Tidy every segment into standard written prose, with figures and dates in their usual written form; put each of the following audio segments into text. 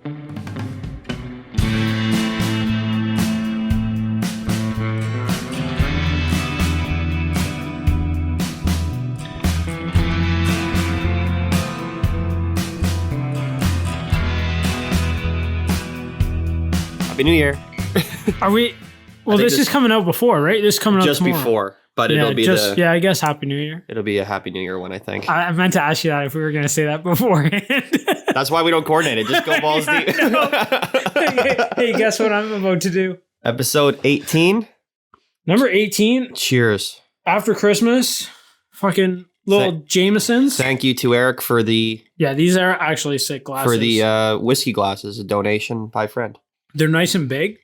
Happy New Year. Are we? Well, this is coming out before, right? This is coming out just tomorrow. Before, but it'll be I guess Happy New Year. It'll be a Happy New Year one, I think. I meant to ask you that if we were going to say that beforehand. That's why we don't coordinate it. Just go balls deep. Hey, guess what I'm about to do? Episode 18. Number 18. Cheers. After Christmas, fucking little Jamesons. Thank you to Eric for the... Yeah, these are actually sick glasses. For the whiskey glasses, a donation by friend. They're nice and big.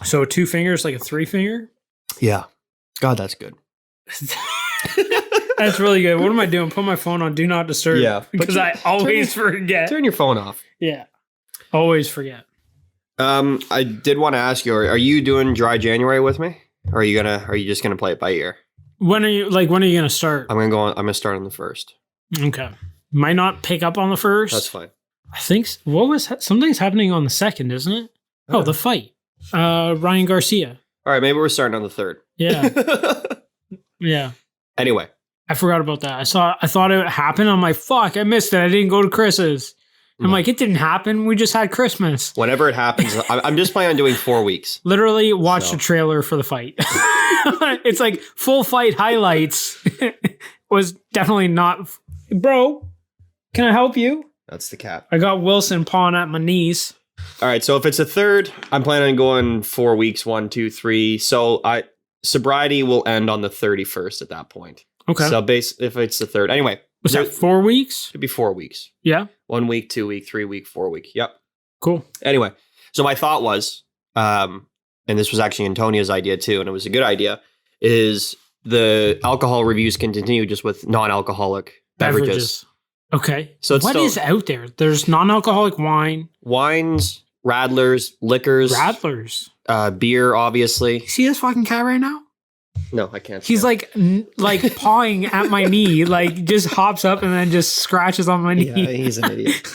So 2 fingers, like a 3 finger. Yeah. God, that's good. That's really good. What am I doing? Put my phone on Do Not Disturb. Yeah. Because I always forget. Turn your phone off. Yeah. Always forget. I did want to ask you, are you doing dry January with me? Or are you just gonna play it by ear? When are you gonna start? I'm gonna start on the 1st. Okay. Might not pick up on the 1st. That's fine. I think something's happening on the 2nd, isn't it? Oh, the fight. Ryan Garcia. All right, maybe we're starting on the 3rd. Yeah. Yeah. Anyway. I forgot about that. I thought it happened. I'm like, fuck, I missed it. I didn't go to Chris's. I'm like, it didn't happen. We just had Christmas. Whenever it happens, I'm just planning on doing 4 weeks. Literally watch the trailer for the fight. It's like full fight highlights. Was definitely not. Bro, can I help you? That's the cap. I got Wilson pawing at my knees. All right, so if it's a 3rd, I'm planning on going 4 weeks, 1, 2, 3. So sobriety will end on the 31st at that point. Okay. So if it's the 3rd. Anyway. Was that 4 weeks? It'd be 4 weeks. Yeah. 1 week, 2 week, 3 week, 4 week. Yep. Cool. Anyway, so my thought was, and this was actually Antonia's idea too, and it was a good idea, is the alcohol reviews can continue just with non-alcoholic beverages. Okay. So what is out there? There's non-alcoholic wines, radlers, liquors. Radlers. Beer, obviously. See this fucking cat right now? No, I can't. He's like pawing at my knee, like just hops up and then just scratches on my knee. Yeah, he's an idiot.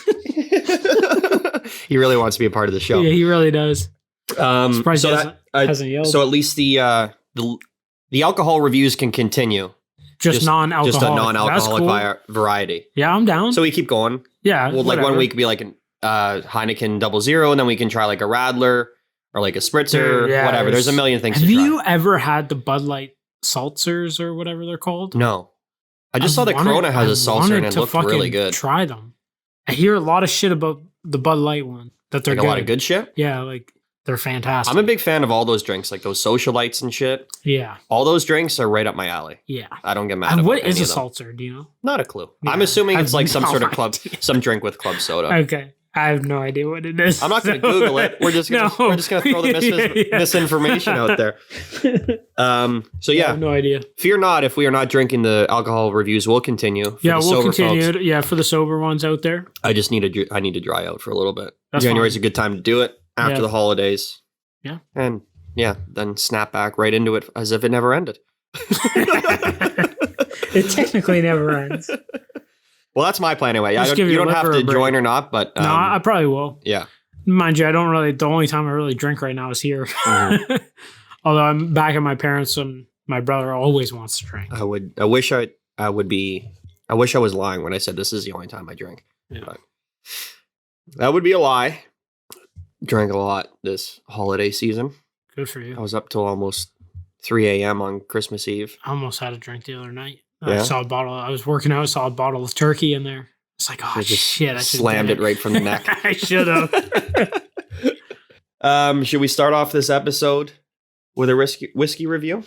He really wants to be a part of the show. Yeah, he really does. Surprised so he hasn't yelled. So at least the alcohol reviews can continue. Just non-alcoholic. Just a non-alcoholic variety. Yeah, I'm down. So we keep going. Yeah. Well, like 1 week could be like a Heineken 00, and then we can try like a Radler or like a Spritzer, whatever. There's a million things to try. Have you ever had the Bud Light seltzers or whatever they're called? No. I just saw that Corona has a seltzer and it looked really good. Try them. I hear a lot of shit about the Bud Light one. That they're like a lot of good shit? Yeah, like they're fantastic. I'm a big fan of all those drinks, like those socialites and shit. Yeah. All those drinks are right up my alley. Yeah. I don't get mad about what any is a of them. Seltzer? Do you know? Not a clue. Yeah. I'm assuming it's like some no sort of club, some drink with club soda. Okay. I have no idea what it is. I'm not going to Google it. We're just going to throw the misinformation out there. So yeah, I have no idea. Fear not if we are not drinking the alcohol reviews. We'll continue. We'll continue. Folks. Yeah, for the sober ones out there. I just need to dry out for a little bit. That's January's fine. a good time to do it after the holidays. Yeah. And then snap back right into it as if it never ended. It technically never ends. Well, that's my plan anyway. You don't have to join or not, but... no, I probably will. Yeah. Mind you, the only time I really drink right now is here. Mm-hmm. Although I'm back at my parents' and my brother always wants to drink. I wish I was lying when I said this is the only time I drink. Yeah. But that would be a lie. Drank a lot this holiday season. Good for you. I was up till almost 3 a.m. on Christmas Eve. I almost had a drink the other night. Yeah? I was working out, saw a bottle of turkey in there. It's like, oh shit, I slammed it right from the neck. I should have. Should we start off this episode with a whiskey review?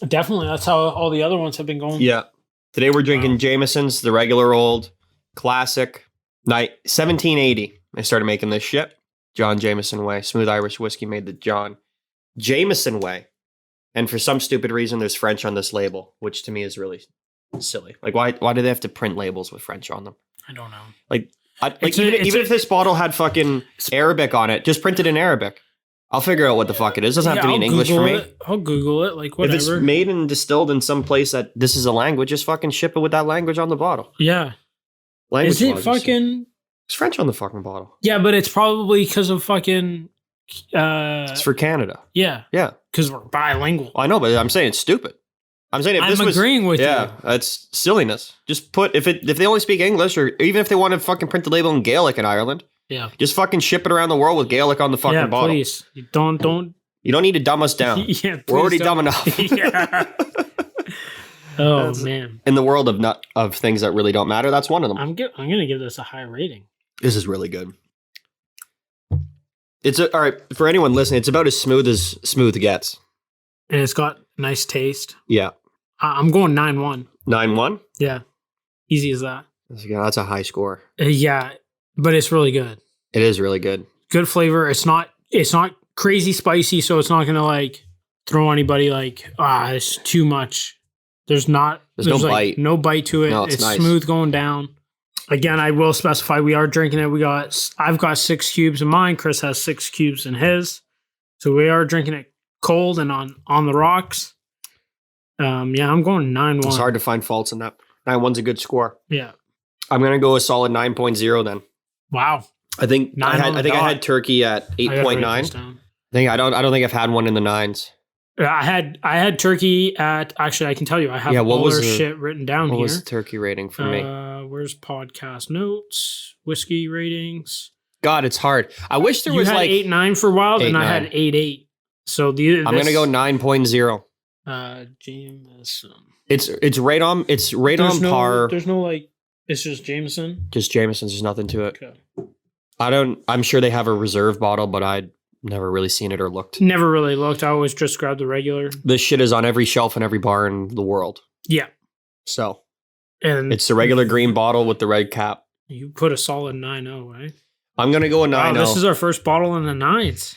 Definitely. That's how all the other ones have been going. Yeah. Today we're drinking Jameson's, the regular old classic night 1780. I started making this shit. John Jameson way. Smooth Irish whiskey made the John Jameson way. And for some stupid reason, there's French on this label, which to me is really silly. Like, why do they have to print labels with French on them? I don't know. Like even if this bottle had fucking Arabic on it, just print it in Arabic. I'll figure out what the fuck it is. It doesn't have to be in English for me. I'll Google it. Like, whatever. If it's made and distilled in some place that this is a language, just fucking ship it with that language on the bottle. Yeah. Language is it fucking It's French on the fucking bottle. Yeah, but it's probably because of fucking. It's for Canada. Yeah, Yeah. because we're bilingual. I know, but I'm saying it's stupid. I'm saying if I'm this was agreeing with you. yeah, it's silliness. Just put if they only speak English, or even if they want to fucking print the label in Gaelic in Ireland, Yeah, just fucking ship it around the world with Gaelic on the fucking yeah. bottle. Please, you don't. You don't need to dumb us down. Yeah, We're already please dumb don't. enough. Yeah. Oh That's- man, In the world of things that really don't matter, that's one of them. I'm gonna give this a high rating. This is really good. All right for anyone listening. It's about as smooth gets. And it's got nice taste. Yeah, I'm going 9-1. 9-1. Yeah, easy as that. That's a high score. Yeah, but it's really good. It is really good. Good flavor. It's not crazy spicy, so it's not gonna like throw anybody like it's too much. There's no like, bite. No bite to it. No, it's nice. smooth going down. Again, I will specify we are drinking it. I've got 6 cubes in mine. Chris has 6 cubes in his. So we are drinking it cold and on the rocks. Yeah, I'm going 9-1. It's hard to find faults in that. 9-1's a good score. Yeah. I'm gonna go a solid 9.0 then. Wow. I think Nine on the I dot. had turkey at I gotta write 8.9. this down. I don't think I've had one in the 9s. I had turkey at actually I can tell you I have what all was their the- shit written down What here. was the turkey rating for me? Where's podcast notes, whiskey ratings? God, it's hard. I wish there You was had like 8-9 for a while, then I 8-9. had 8-8. So I'm gonna go 9.0. Jameson. It's right on. It's right There's on no, par. There's no like. It's just Jameson. Just Jameson's. There's nothing to it. Okay. I'm sure they have a reserve bottle, but I'd never really seen it or looked. Never really looked. I always just grabbed the regular. This shit is on every shelf in every bar in the world. Yeah, So and it's the regular green bottle with the red cap. You put a solid 9-0, eh? I'm gonna go a 9.0. Wow, this is our first bottle in the 9s.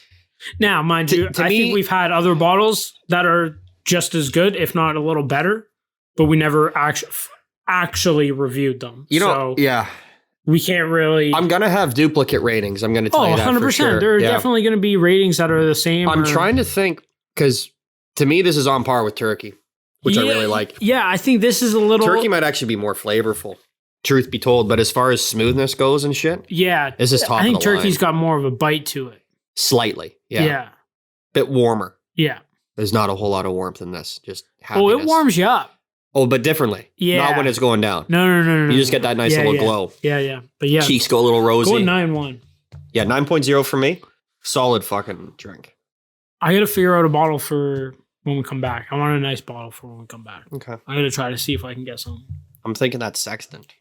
Now, mind you, To I me- think we've had other bottles that are just as good, if not a little better, but we never actually reviewed them. Yeah. We can't really. I'm gonna have duplicate ratings. I'm gonna tell you that 100%. for sure. There are Yeah. definitely going to be ratings that are the same. I'm or- trying to think because to me this is on par with turkey, which I Yeah, really like. Yeah, I think this is a little. Turkey might actually be more flavorful, truth be told. But as far as smoothness goes and shit, Yeah, this is top I think of the line. turkey's got more of a bite to it. Slightly, yeah. Yeah. Bit warmer. Yeah. There's not a whole lot of warmth in this. Just Oh, happiness. it warms you up. Oh, but differently. Yeah. Not when it's going down. No. You just get that nice Yeah, little yeah. glow. Yeah. But yeah, Cheeks go a little rosy. go 9-1. Yeah, 9.0 for me. Solid fucking drink. I got to figure out a bottle for when we come back. I want a nice bottle for when we come back. Okay. I got to try to see if I can get some. I'm thinking that's Sextant.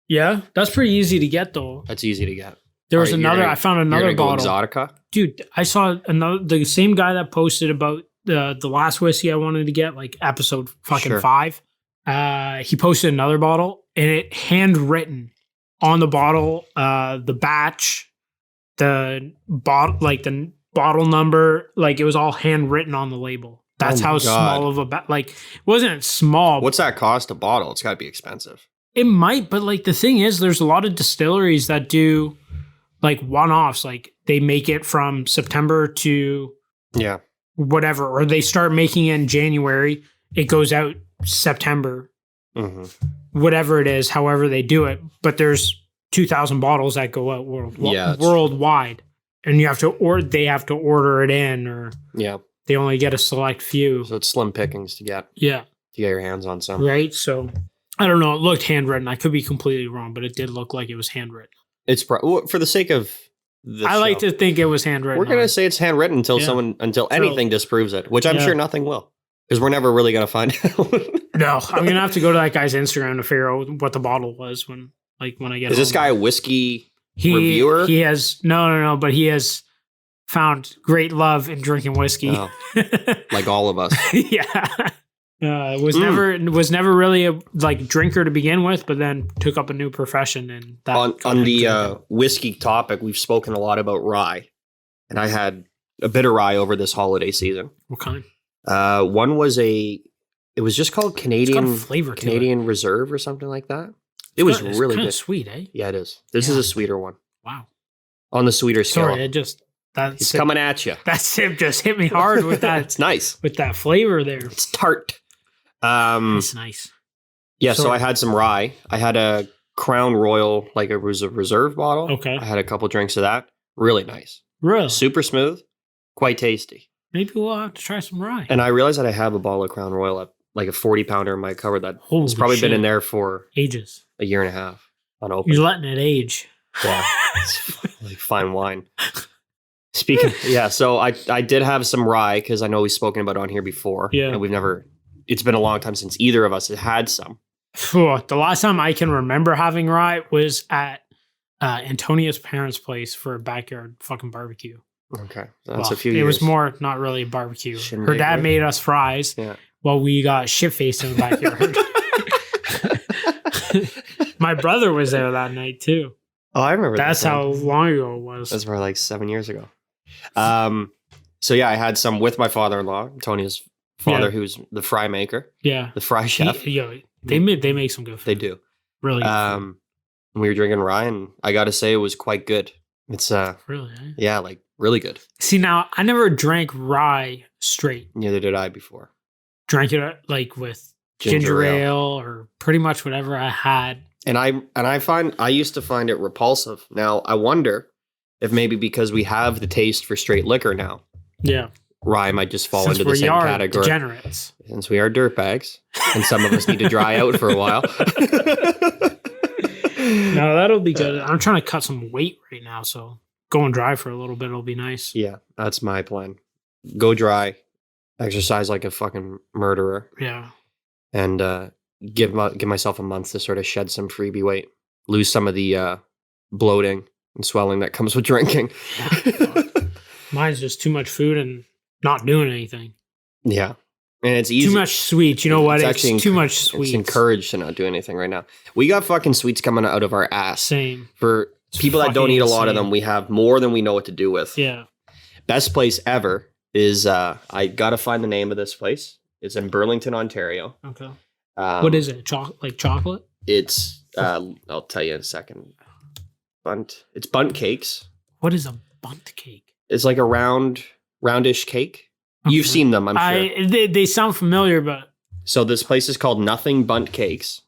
Yeah, that's pretty easy to get though. That's easy to get. There was All right, you're another. gonna- I found You're another gonna go bottle. Exotica? Dude, I saw the same guy that posted about the last whiskey I wanted to get, like episode fucking Sure. 5. He posted another bottle and it handwritten on the bottle, the batch, the bottle, like the bottle number, like it was all handwritten on the label. That's Oh my how God. small of a like it wasn't small. What's that cost a bottle? It's got to be expensive. It might, but like the thing is, there's a lot of distilleries that do like one-offs. Like they make it from September to Yeah. whatever, or they start making it in January. It goes out September, hmm whatever it is, however they do it. But there's 2,000 bottles that go out Yeah, that's- worldwide, and you have to they have to order it in, or Yeah. they only get a select few. So it's slim pickings to get Yeah, your hands on some. right. So I don't know. It looked handwritten. I could be completely wrong, but it did look like it was handwritten. It's for the sake of the I like show, to think it was handwritten. We're gonna say it's handwritten until Yeah. until anything disproves it, which I'm Yeah. sure nothing will, because we're never really gonna find out. No, I'm gonna have to go to that guy's Instagram to figure out what the bottle was when I get. Is this home. guy a whiskey? he, reviewer? He has no, but he has found great love in drinking whiskey. Oh, like all of us. Yeah, was Mm. never really a like drinker to begin with, but then took up a new profession and that on got him the drinking. whiskey topic, we've spoken a lot about rye, and I had a bit of rye over this holiday season. What kind? One was it was just called It's got Canadian a flavor to it. Canadian Reserve or something like that. It was It's really kinda good. sweet, eh? Yeah, it is. This Yeah. is a sweeter one Wow. on the sweeter scale. Sorry, that It's sip, coming at you. that sip just hit me hard with that It's nice. with that flavor there. It's tart. It's nice. Yeah, so So- I had some rye. I had a Crown Royal, like it was a reserve bottle. Okay. I had a couple drinks of that. Really nice. Really? Super smooth. Quite tasty. Maybe we'll have to try some rye. And I realized that I have a bottle of Crown Royal, like a 40-pounder in my cupboard that Holy it's probably been shit. in there for Ages. a year and a half unopened. You're letting it age. Yeah, it's like fine wine. Speaking, so I did have some rye because I know we've spoken about it on here before. Yeah. And it's been a long time since either of us has had some. The last time I can remember having rye was at Antonia's parents' place for a backyard fucking barbecue. Okay. That's a few years. It was more not really a barbecue. Shouldn't Her be, dad right? made us fries while we got shit-faced in the backyard. My brother was there that night too. Oh, I remember that. That's how long ago it was. That's probably like 7 years ago. So I had some with my father-in-law, Tony's father, who's the fry maker, Yeah. the fry chef. They make some good food. They do. Really good food. We were drinking rye, and I got to say it was quite good. It's Really? Eh? like really good. See, now I never drank rye straight. Neither did I before. Drank it like with ginger ale or pretty much whatever I had. And I used to find it repulsive. Now I wonder if maybe because we have the taste for straight liquor now, Yeah. rye might just fall Since into the we same are category. degenerates. Since we are dirtbags, and some of us need to dry out for a while. No, that'll be good. I'm trying to cut some weight right now, so going dry for a little bit will be nice. Yeah, that's my plan. Go dry, exercise like a fucking murderer, Yeah. and give myself a month to sort of shed some freebie weight, lose some of the bloating and swelling that comes with drinking. Mine's just too much food and not doing anything. Yeah, and it's easy. Too much sweets. You know what? It's actually too much sweets. It's encouraged to not do anything right now. We got fucking sweets coming out of our ass. Same. For people that don't fucking eat a lot of insane. them, we have more than we know what to do with. Yeah. Best place ever is I gotta find the name of this place. It's in Burlington, Ontario. Okay. What is it? Like chocolate? It's I'll tell you in a second. It's Bunt Cakes. What is a bunt cake? It's like a roundish cake. You've Okay. seen them, I'm sure. They sound familiar, but So this place is called Nothing Bunt Cakes,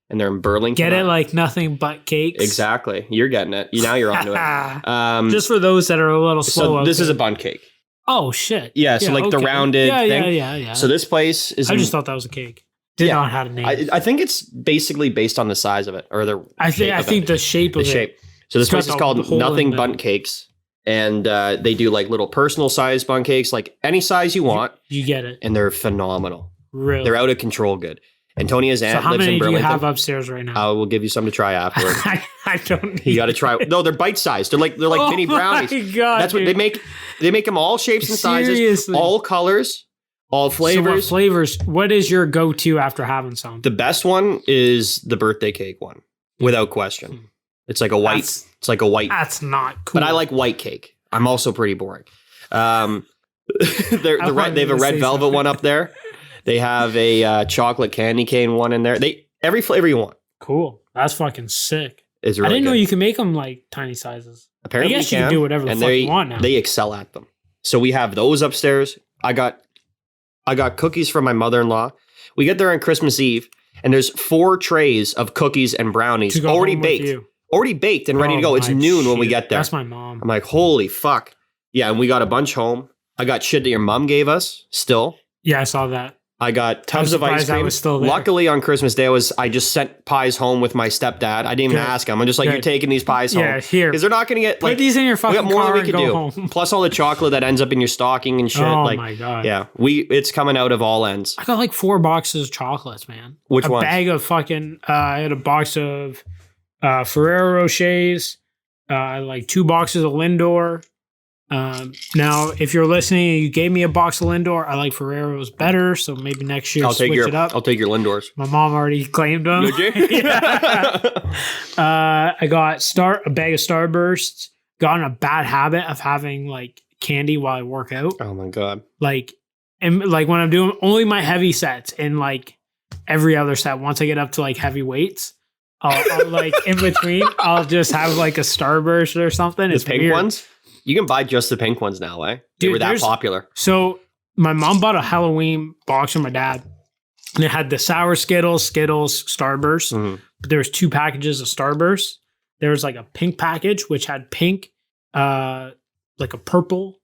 and they're in Burlington. get it like nothing but cakes. Exactly. You're getting it. Now you're onto it. Just for those that are a little slow. so out this is there. a bunt cake. Oh shit. Yeah, so like the okay. rounded thing. Yeah. So this place is. I just thought that was a cake. Did not have a name. I think it's basically based on the size of it or the. I shape of think it. the shape of The it. shape. So this It's got place is the called hole in Nothing the- Bunt Cakes, and they do like little personal size bunt cakes, like any size you want, You get it. and they're phenomenal. Really. They're out of control good. Antonia's So aunt how lives many in do you Burlington. have upstairs right now? I will give you some to try afterwards. I don't. You got to try. No, they're bite sized. They're like mini brownies. Oh my God, That's what dude. they make. They make them all shapes and sizes, Seriously. all colors, all So what flavors. flavors? What is your go-to after having some? The best one is the birthday cake one, without question. It's like a white. That's- It's like a white. That's not cool. But I like white cake. I'm also pretty boring. They have a wanted red to say velvet something. one up there. They have a chocolate candy cane one in there. Every flavor you want Cool. That's fucking sick. is really I didn't know good. you can make them like tiny sizes. Apparently I guess you you can do whatever the and fuck they, you want now. They excel at them. So we have those upstairs. I got cookies from my mother-in-law. We get there on Christmas Eve, and there's 4 trays of cookies and brownies To go already home with baked. you. Already baked and ready to Oh go. It's my noon when we shit. get there. That's my mom. I'm like, holy fuck. Yeah, and we got a bunch home. I got shit that your mom gave us still. Yeah, I saw that. I got tubs of ice surprised that cream. was still there. Luckily on Christmas Day I just sent pies home with my stepdad. I didn't even Good. ask him. I'm just like, Good. you're taking these pies home. Yeah, here. Because they're not going to get Put like these in your we fucking got more car than we and could go do. home. Plus all the chocolate that ends up in your stocking and shit. Oh like, my God. yeah, it's coming out of all ends. I got like 4 boxes of chocolates, man. Which a ones? bag of fucking. I had a box of Ferrero Rochers. Like 2 boxes of Lindor. Now, if you're listening and you gave me a box of Lindor, I like Ferrero's better, so maybe next year I'll take switch it up. I'll take your Lindors. My mom already claimed them. Did you? Yeah. I got a bag of Starbursts. Got in a bad habit of having like candy while I work out. Oh my god. Like when I'm doing only my heavy sets and like every other set. Once I get up to like heavy weights, I'll like in between, I'll just have like a Starburst or something. The It's pink weird. ones? You can buy just the pink ones now, eh? They Dude, were that there's- popular. So my mom bought a Halloween box from my dad, and it had the sour Skittles, Starburst. Mhm. but there was 2 packages of Starburst. There was like a pink package, which had pink, like a purple,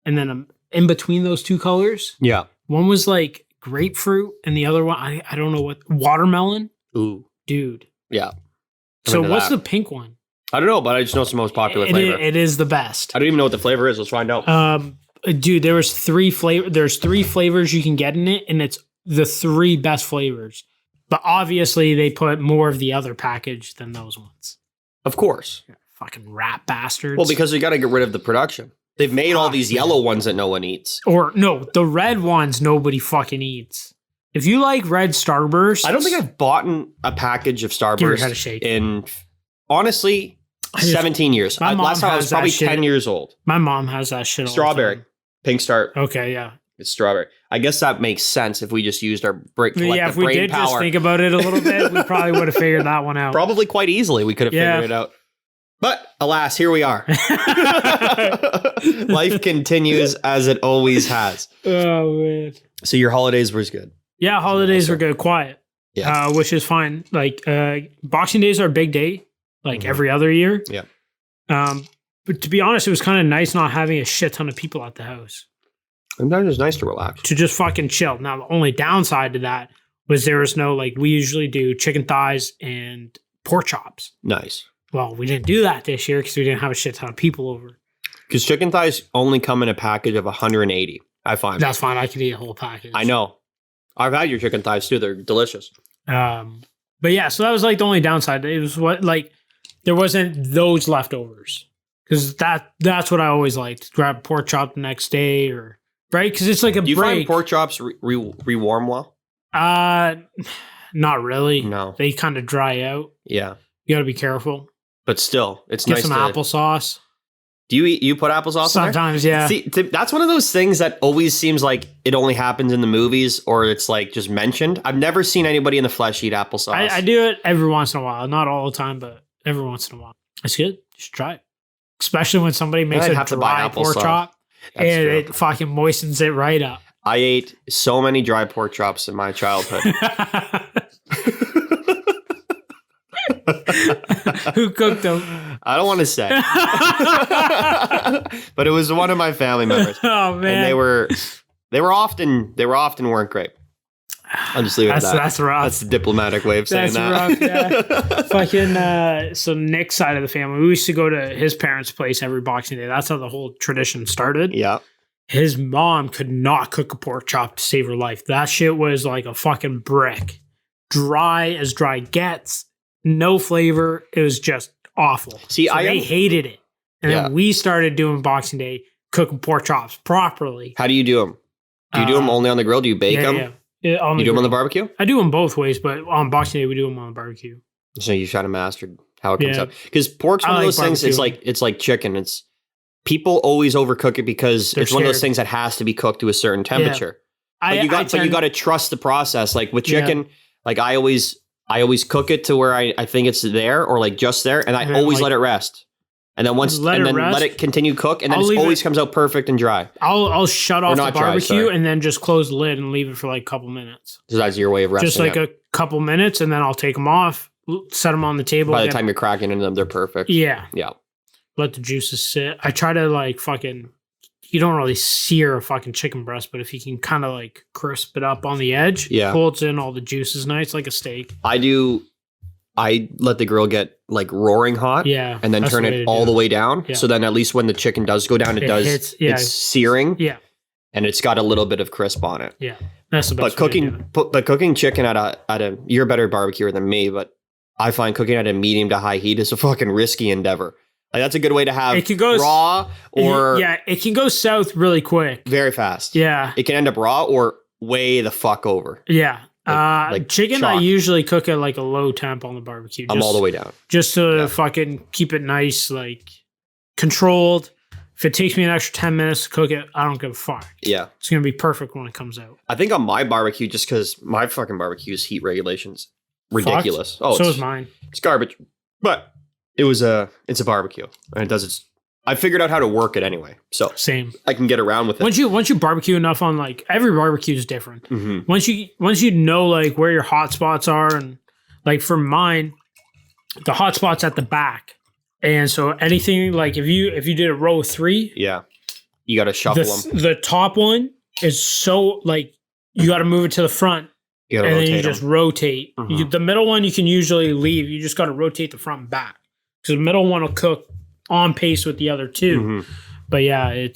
and then in between those 2 colors, Yeah. one was like grapefruit, and the other one, I don't know what, watermelon. Ooh. Dude. Yeah. So into what's that. the pink one? I don't know, but I just know it's the most popular flavor. It is the best. I don't even know what the flavor is. Let's find out. Dude, there's 3 flavors you can get in it, and it's the 3 best flavors. But obviously, they put more of the other package than those ones. Of course. Fucking rat bastards. Well, because they got to get rid of the production. They've made all these yellow ones that no one eats. Or no, the red ones nobody fucking eats. If you like red Starburst, I don't think I've bought a package of Give your head a Starburst shake. in, honestly, 17 years. My mom Last time I has was probably that shit. 10 years old. My mom has that shit. All the Strawberry. time. Pink Star. Okay, yeah. It's strawberry. I guess that makes sense if we just used our brain If we did just think about it a little bit, we probably would have figured that one out. Probably quite easily. We could have Yeah. figured it out. But alas, here we are. Life continues as it always has. Oh man. So your holidays was good. Yeah, holidays were good, quiet. Yeah. Which is fine. Like Boxing Days are a big day, like Mhm. every other year. Yeah. But to be honest, it was kind of nice not having a shit ton of people at the house Sometimes it's nice to relax. to just fucking chill. Now, the only downside to that was there was no, like, we usually do chicken thighs and pork chops. Nice. Well, we didn't do that this year because we didn't have a shit ton of people over. Because chicken thighs only come in a package of 180. I find. That's fine. I could eat a whole package. I know. I've had your chicken thighs too. They're delicious. But yeah, so that was like the only downside. It was what, like, there wasn't those leftovers. Because that's what I always liked. Grab pork chop the next day, or right? Because it's like a Do you break. find pork chops rewarm well? Not really. No. They kind of dry out. Yeah. You got to be careful. But still, it's Get nice some to... applesauce. Do you put applesauce in there? Sometimes, yeah. See, that's one of those things that always seems like it only happens in the movies or it's like just mentioned. I've never seen anybody in the flesh eat applesauce. I do it every once in a while. Not all the time, but every once in a while. It's good. You should try it. Especially when somebody makes I'd a have to buy dry pork applesauce. chop That's and true. it fucking moistens it right up. I ate so many dry pork chops in my childhood. Who cooked them? I don't want to say. But it was one of my family members. Oh man, And they often weren't great. I'll just leave it at that. That's rough. That's the diplomatic way of saying That's that. rough, yeah. Fucking so Nick's side of the family, we used to go to his parents' place every Boxing Day. That's how the whole tradition started. Yeah. His mom could not cook a pork chop to save her life. That shit was like a fucking brick. Dry as dry gets. No flavor. It was just awful. See, they hated it. And Yeah. then we started doing Boxing Day, cooking pork chops properly. How do you do them? Do you do them only on the grill? Do you bake them? Yeah, You do them on the grill. barbecue? I do them both ways, but on Boxing Day we do them on the barbecue. So you try to master how it comes Yeah. out. Because pork's I one of like those things. It's barbecue. like chicken. It's people always overcook it because They're it's one of those scared. things that has to be cooked to a certain temperature. But you got to trust the process. Like with Yeah. chicken, like I always cook it to where I think it's there or like just there, and I And then, always like- let it rest. And then Let it continue cook, and then I'll it leave always it- comes out perfect and dry. I'll shut off the not dry, barbecue sorry. and then just close the lid and leave it for like a couple minutes. So that's your way of resting. Just like it. a couple minutes, and then I'll take them off, set them on the table. By the get- time you're cracking into them, they're perfect. yeah, Yeah. let the juices sit. I try to like fucking. You don't really sear a fucking chicken breast, but if you can kind of like crisp it up on the edge, Yeah. holds in all the juices nice, like a steak. I let the grill get like roaring hot. Yeah, And then that's turn the way it to all do the it. way down. Yeah. So then at least when the chicken does go down, It hits- yeah. it's searing Yeah, and it's got a little bit of crisp on it. yeah, that's the best. But way to do it. cooking chicken at a you're a better barbecuer than me, but I find cooking at a medium to high heat is a fucking risky endeavor. Like that's a good way to have It can go raw or yeah, it can go south really quick. very fast. Yeah, It can end up raw or way the fuck over. yeah. Like Chicken, I chalk. usually cook at like a low temp on the barbecue. I'm all the way down. Just to Yeah. fucking keep it nice, like controlled. If it takes me an extra 10 minutes to cook it, I don't give a fuck. Yeah. It's gonna be perfect when it comes out. I think on my barbecue, just because my fucking barbecue's heat regulations ridiculous. Fucked. Oh, So it's, is mine. it's garbage. But it's a barbecue. And it does its I figured out how to work it anyway. So Same. I can get around with it. Once you barbecue enough on like every barbecue is different. Mhm. Once you know like where your hot spots are and like for mine, the hot spot's at the back. And so anything like if you did a row 3, Yeah. You got to shuffle them. the top one is so like you got to move it to the front. You got to And then rotate you just 'em. rotate. Mhm. The middle one you can usually leave. You just got to rotate the front and back. Because the middle one will cook on pace with the other 2. Mhm. But yeah, you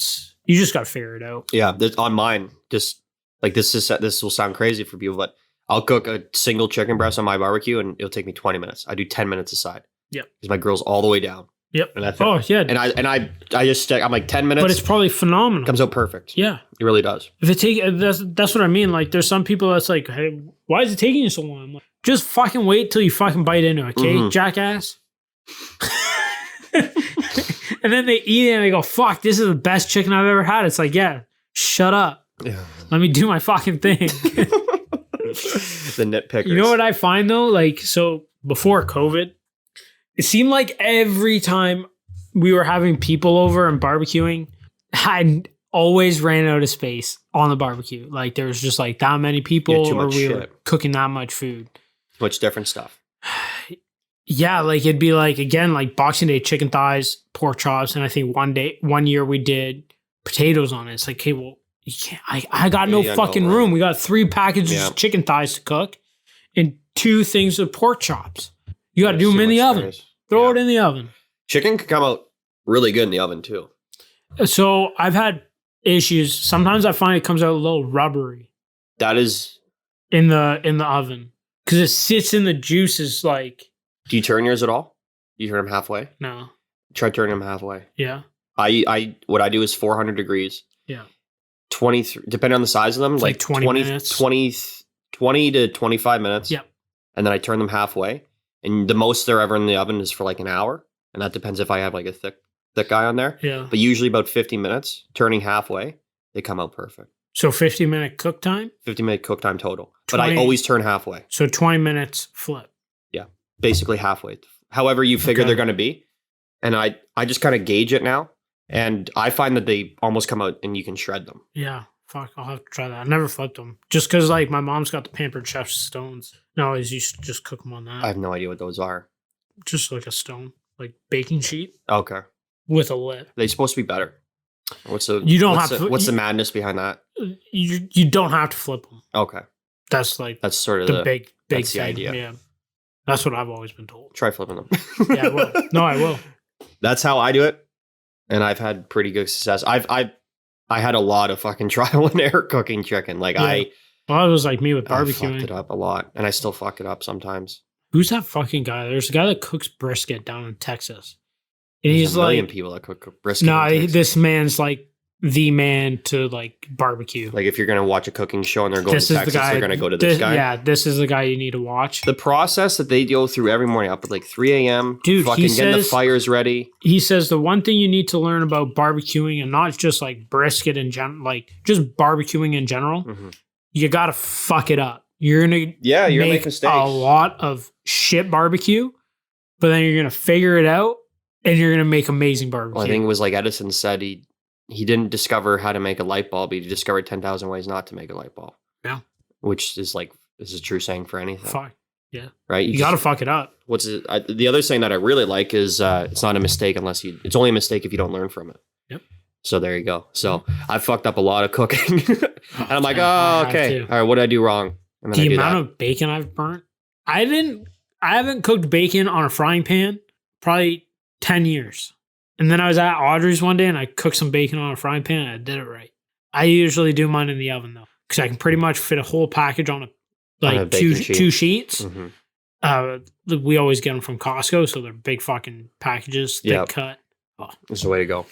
just got to figure it out. Yeah, on mine, just like this will sound crazy for people, but I'll cook a single chicken breast on my barbecue and it'll take me 20 minutes. I do 10 minutes aside. Yep. Because my grill's all the way down. Yep. And that's it. Oh yeah. And I just stick, I'm like 10 minutes. But it's probably phenomenal. comes out perfect. Yeah. It really does. If it take that's what I mean. Like there's some people that's like, hey, why is it taking you so long? I'm like, just fucking wait till you fucking bite into it, okay, Mhm. jackass. And then they eat it and they go, fuck, this is the best chicken I've ever had. It's like, yeah, shut up. Yeah. Let me do my fucking thing. The nitpickers. You know what I find though? Like, so before COVID, it seemed like every time we were having people over and barbecuing, I always ran out of space on the barbecue. Like there was just like that many people, too or much we were shit. cooking that much food. Much different stuff. Yeah, like it'd be like again, like Boxing Day chicken thighs, pork chops, and I think one year we did potatoes on it. It's like, okay, well, you can't. I got no Yeah, fucking no, room. We got 3 packages Yeah. of chicken thighs to cook, and 2 things of pork chops. You got to do Too them in the much oven. space. Throw Yeah. it in the oven. Chicken can come out really good in the oven too. So I've had issues. Sometimes I find it comes out a little rubbery That is. in the oven because it sits in the juices. Like Do you turn yours at all? You turn them halfway. no, Try turning them halfway. yeah, What I do is 400 degrees. yeah. 23, depending on the size of them, It's like 20 minutes. 20 to 25 minutes. Yep. And then I turn them halfway. And the most they're ever in the oven is for like an hour. And that depends if I have like a thick guy on there. Yeah. But usually about 50 minutes, turning halfway, they come out perfect. So 50-minute cook time. 50-minute cook time total. But I 20 always turn halfway, So 20 minutes flip. basically halfway. However you figure Okay. they're going to be. And I just kind of gauge it now. And I find that they almost come out and you can shred them. Yeah. Fuck, I'll have to try that. I never flipped them. Just because, like, my mom's got the Pampered Chef stones. No, I used to just cook them on that. I have no idea what those are. Just like a stone, like baking sheet Okay. with a lid. They're supposed to be better. What's the You don't what's have the, to- what's the madness behind that? You don't have to flip them. Okay. That's like That's sort of the big that's the thing. idea. Yeah. That's what I've always been told. Try flipping them. Yeah, I will. No, I will. That's how I do it. And I've had pretty good success. I had a lot of fucking trial and error cooking chicken. Like Yeah. Well, it was like me with I fucked barbecuing. it up a lot. And I still fuck it up sometimes. Who's that fucking guy? There's a guy that cooks brisket down in Texas. And There's he's a million like, people that cook brisket. no, in Texas. this man's like the man to like barbecue. Like if you're gonna watch a cooking show and they're going This to is the Texas, guy. they're gonna go to this guy. Yeah, this is the guy you need to watch. The process that they go through every morning up at like 3 a.m. Dude, he fucking getting the says- fires ready. He says the one thing you need to learn about barbecuing and not just like brisket in general, like just barbecuing in general, Mhm. you gotta fuck it up. You're gonna Yeah, you're gonna make make mistakes. a lot of shit barbecue, but then you're gonna figure it out and you're gonna make amazing barbecue. Well, I think it was like Edison said he didn't discover how to make a light bulb. He discovered 10,000 ways not to make a light bulb. Yeah. Which is like, this is a true saying for anything. Fuck. Right? You just- gotta fuck it up. What's it, the other saying that I really like is it's not a mistake unless it's only a mistake if you don't learn from it. Yep. So there you go. So I fucked up a lot of cooking. And I'm like, Yeah, I oh, have okay. to. All right, what did I do wrong? And then I The do amount that. of bacon I've burnt. I haven't cooked bacon on a frying pan probably 10 years. And then I was at Audrey's one day and I cooked some bacon on a frying pan and I did it right. I usually do mine in the oven though, because I can pretty much fit a whole package on a baking sheet. two sheets. Mhm. We always get them from Costco, so they're big fucking packages, thick Yep. cut. That's the way to go.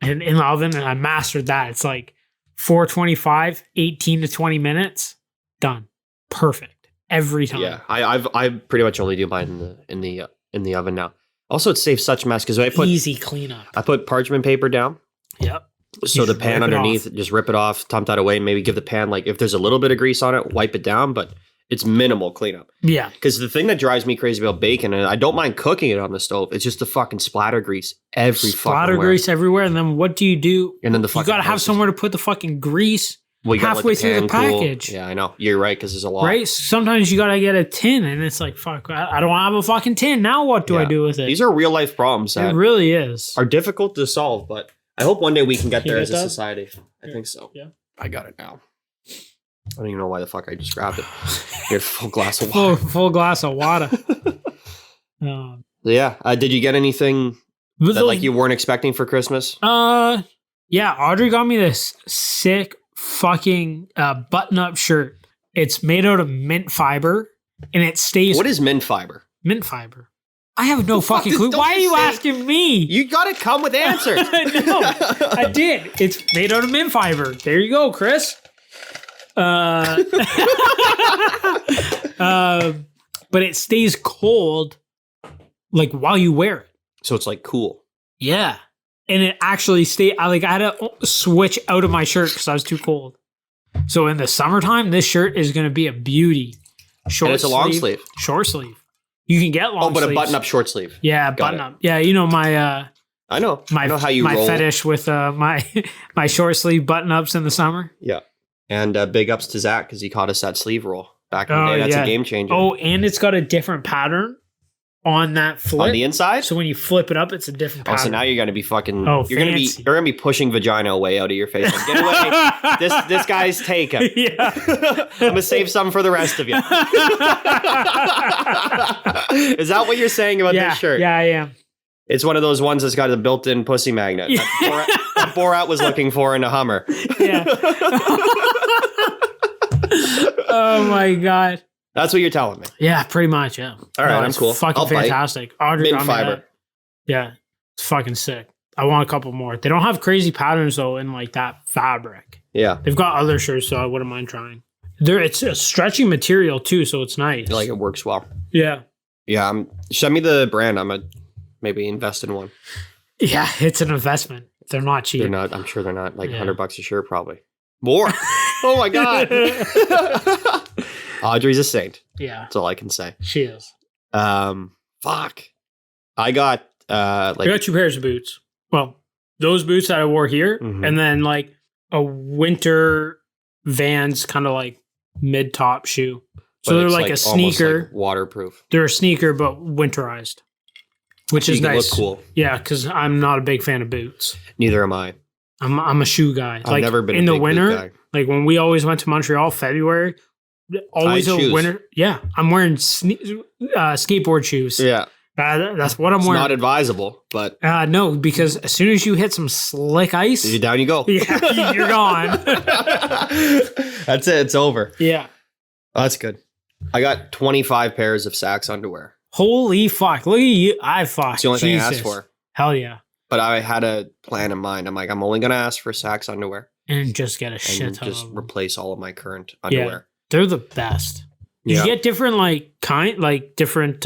And in the oven, and I mastered that. It's like 425, 18 to 20 minutes, done. Perfect. Every time. Yeah, I pretty much only do mine in the oven now. Also, it saves such mess because I Easy cleanup. put parchment paper down, Yep. so You the just pan rip it underneath, off. just rip it off, dump that away, and maybe give the pan like if there's a little bit of grease on it, wipe it down, but it's minimal cleanup. Yeah. Because the thing that drives me crazy about bacon, and I don't mind cooking it on the stove, it's just the fucking splatter grease every Splatter fucking where. grease everywhere. And then what do? And then the You fucking got to have hoses. somewhere to put the fucking grease We got, halfway through the pan cool. package. Yeah, I know. You're right, because there's a lot. Right? Sometimes you gotta get a tin, and it's like, fuck, I don't have a fucking tin. Now what do I do with it? These are real life problems It that really is. are difficult to solve, but I hope one day we can get Can you there get as a that? society. I think so. Yeah. I got it now. I don't even know why the fuck I just grabbed it. Here's a full glass of water. full glass of water. Um, Yeah. Did you get anything but that like you weren't expecting for Christmas? Yeah, Audrey got me this sick fucking button-up shirt. It's made out of mint fiber, and it stays What is mint fiber? mint fiber. I have no fucking clue. Don't Why are you you say- asking me? You gotta come with answers. No, I did. It's made out of mint fiber. There you go, Chris. But it stays cold, like while you wear it. So it's like cool. Yeah, and it actually I had to switch out of my shirt because I was too cold. So in the summertime, this shirt is going to be a beauty. Short And it's a long sleeve. Short sleeve. You can get long. Oh, but sleeves. a button up short sleeve. Yeah, button up. Yeah, you know my I know. my I know how you my roll. fetish with my my short sleeve button ups in the summer. Yeah. And big ups to Zach because he caught us that sleeve roll back in the Oh, day. That's yeah. a game changer. Oh, and it's got a different pattern on that flip. On the inside? So when you flip it up, it's a different Oh, pattern. so now you're gonna be fucking. Oh, you're gonna fancy. be pushing vagina away out of your face. Like, get away! this guy's taken. Yeah. I'm gonna save some for the rest of you. Is that what you're saying about Yeah, this shirt? yeah, I am. It's one of those ones that's got a built-in pussy magnet. Yeah. That Borat was looking for in a Hummer. Yeah. Oh my god. That's what you're telling me. Yeah, pretty much. Yeah. All right, I'm it's cool. Fucking I'll bite. fantastic. Audrey Mint got me fiber. that. Yeah, it's fucking sick. I want a couple more. They don't have crazy patterns though in like that fabric. Yeah. They've got other shirts, so I wouldn't mind trying. It's a stretchy material too, so it's nice. Like it works well. Yeah. Yeah. Send me the brand. I'm gonna maybe invest in one. Yeah, it's an investment. They're not cheap. They're not. I'm sure they're not like Yeah. $100 a shirt. Probably more. Oh my god. Audrey's a saint. Yeah, That's all I can say. she is. Fuck. I got I got 2 pairs of boots. Well, those boots that I wore here, Mhm. and then like a winter Vans kind of like mid top shoe. So but they're it's, like a almost, sneaker. like, waterproof. They're a sneaker, but winterized, which So is you can nice. look cool. Yeah, because I'm not a big fan of boots. Neither am I. I'm a shoe guy. I've never been in a the big boot winter. guy. Like when we always went to Montreal, February, always Tight a shoes. winter. Yeah, I'm wearing skateboard shoes. Yeah. That's what I'm It's wearing. not advisable, but No, because as soon as you hit some slick ice, down you go. yeah, you're gone. That's it. It's over. Yeah. Oh, that's good. I got 25 pairs of Saks underwear. Holy fuck. Look at you. I fuck. It's the only thing I asked Jesus. for. Hell yeah. But I had a plan in mind. I'm like, I'm only going to ask for Saks underwear And just get a shit and ton just of them. replace all of my current underwear. They're the best. Yeah. You get different different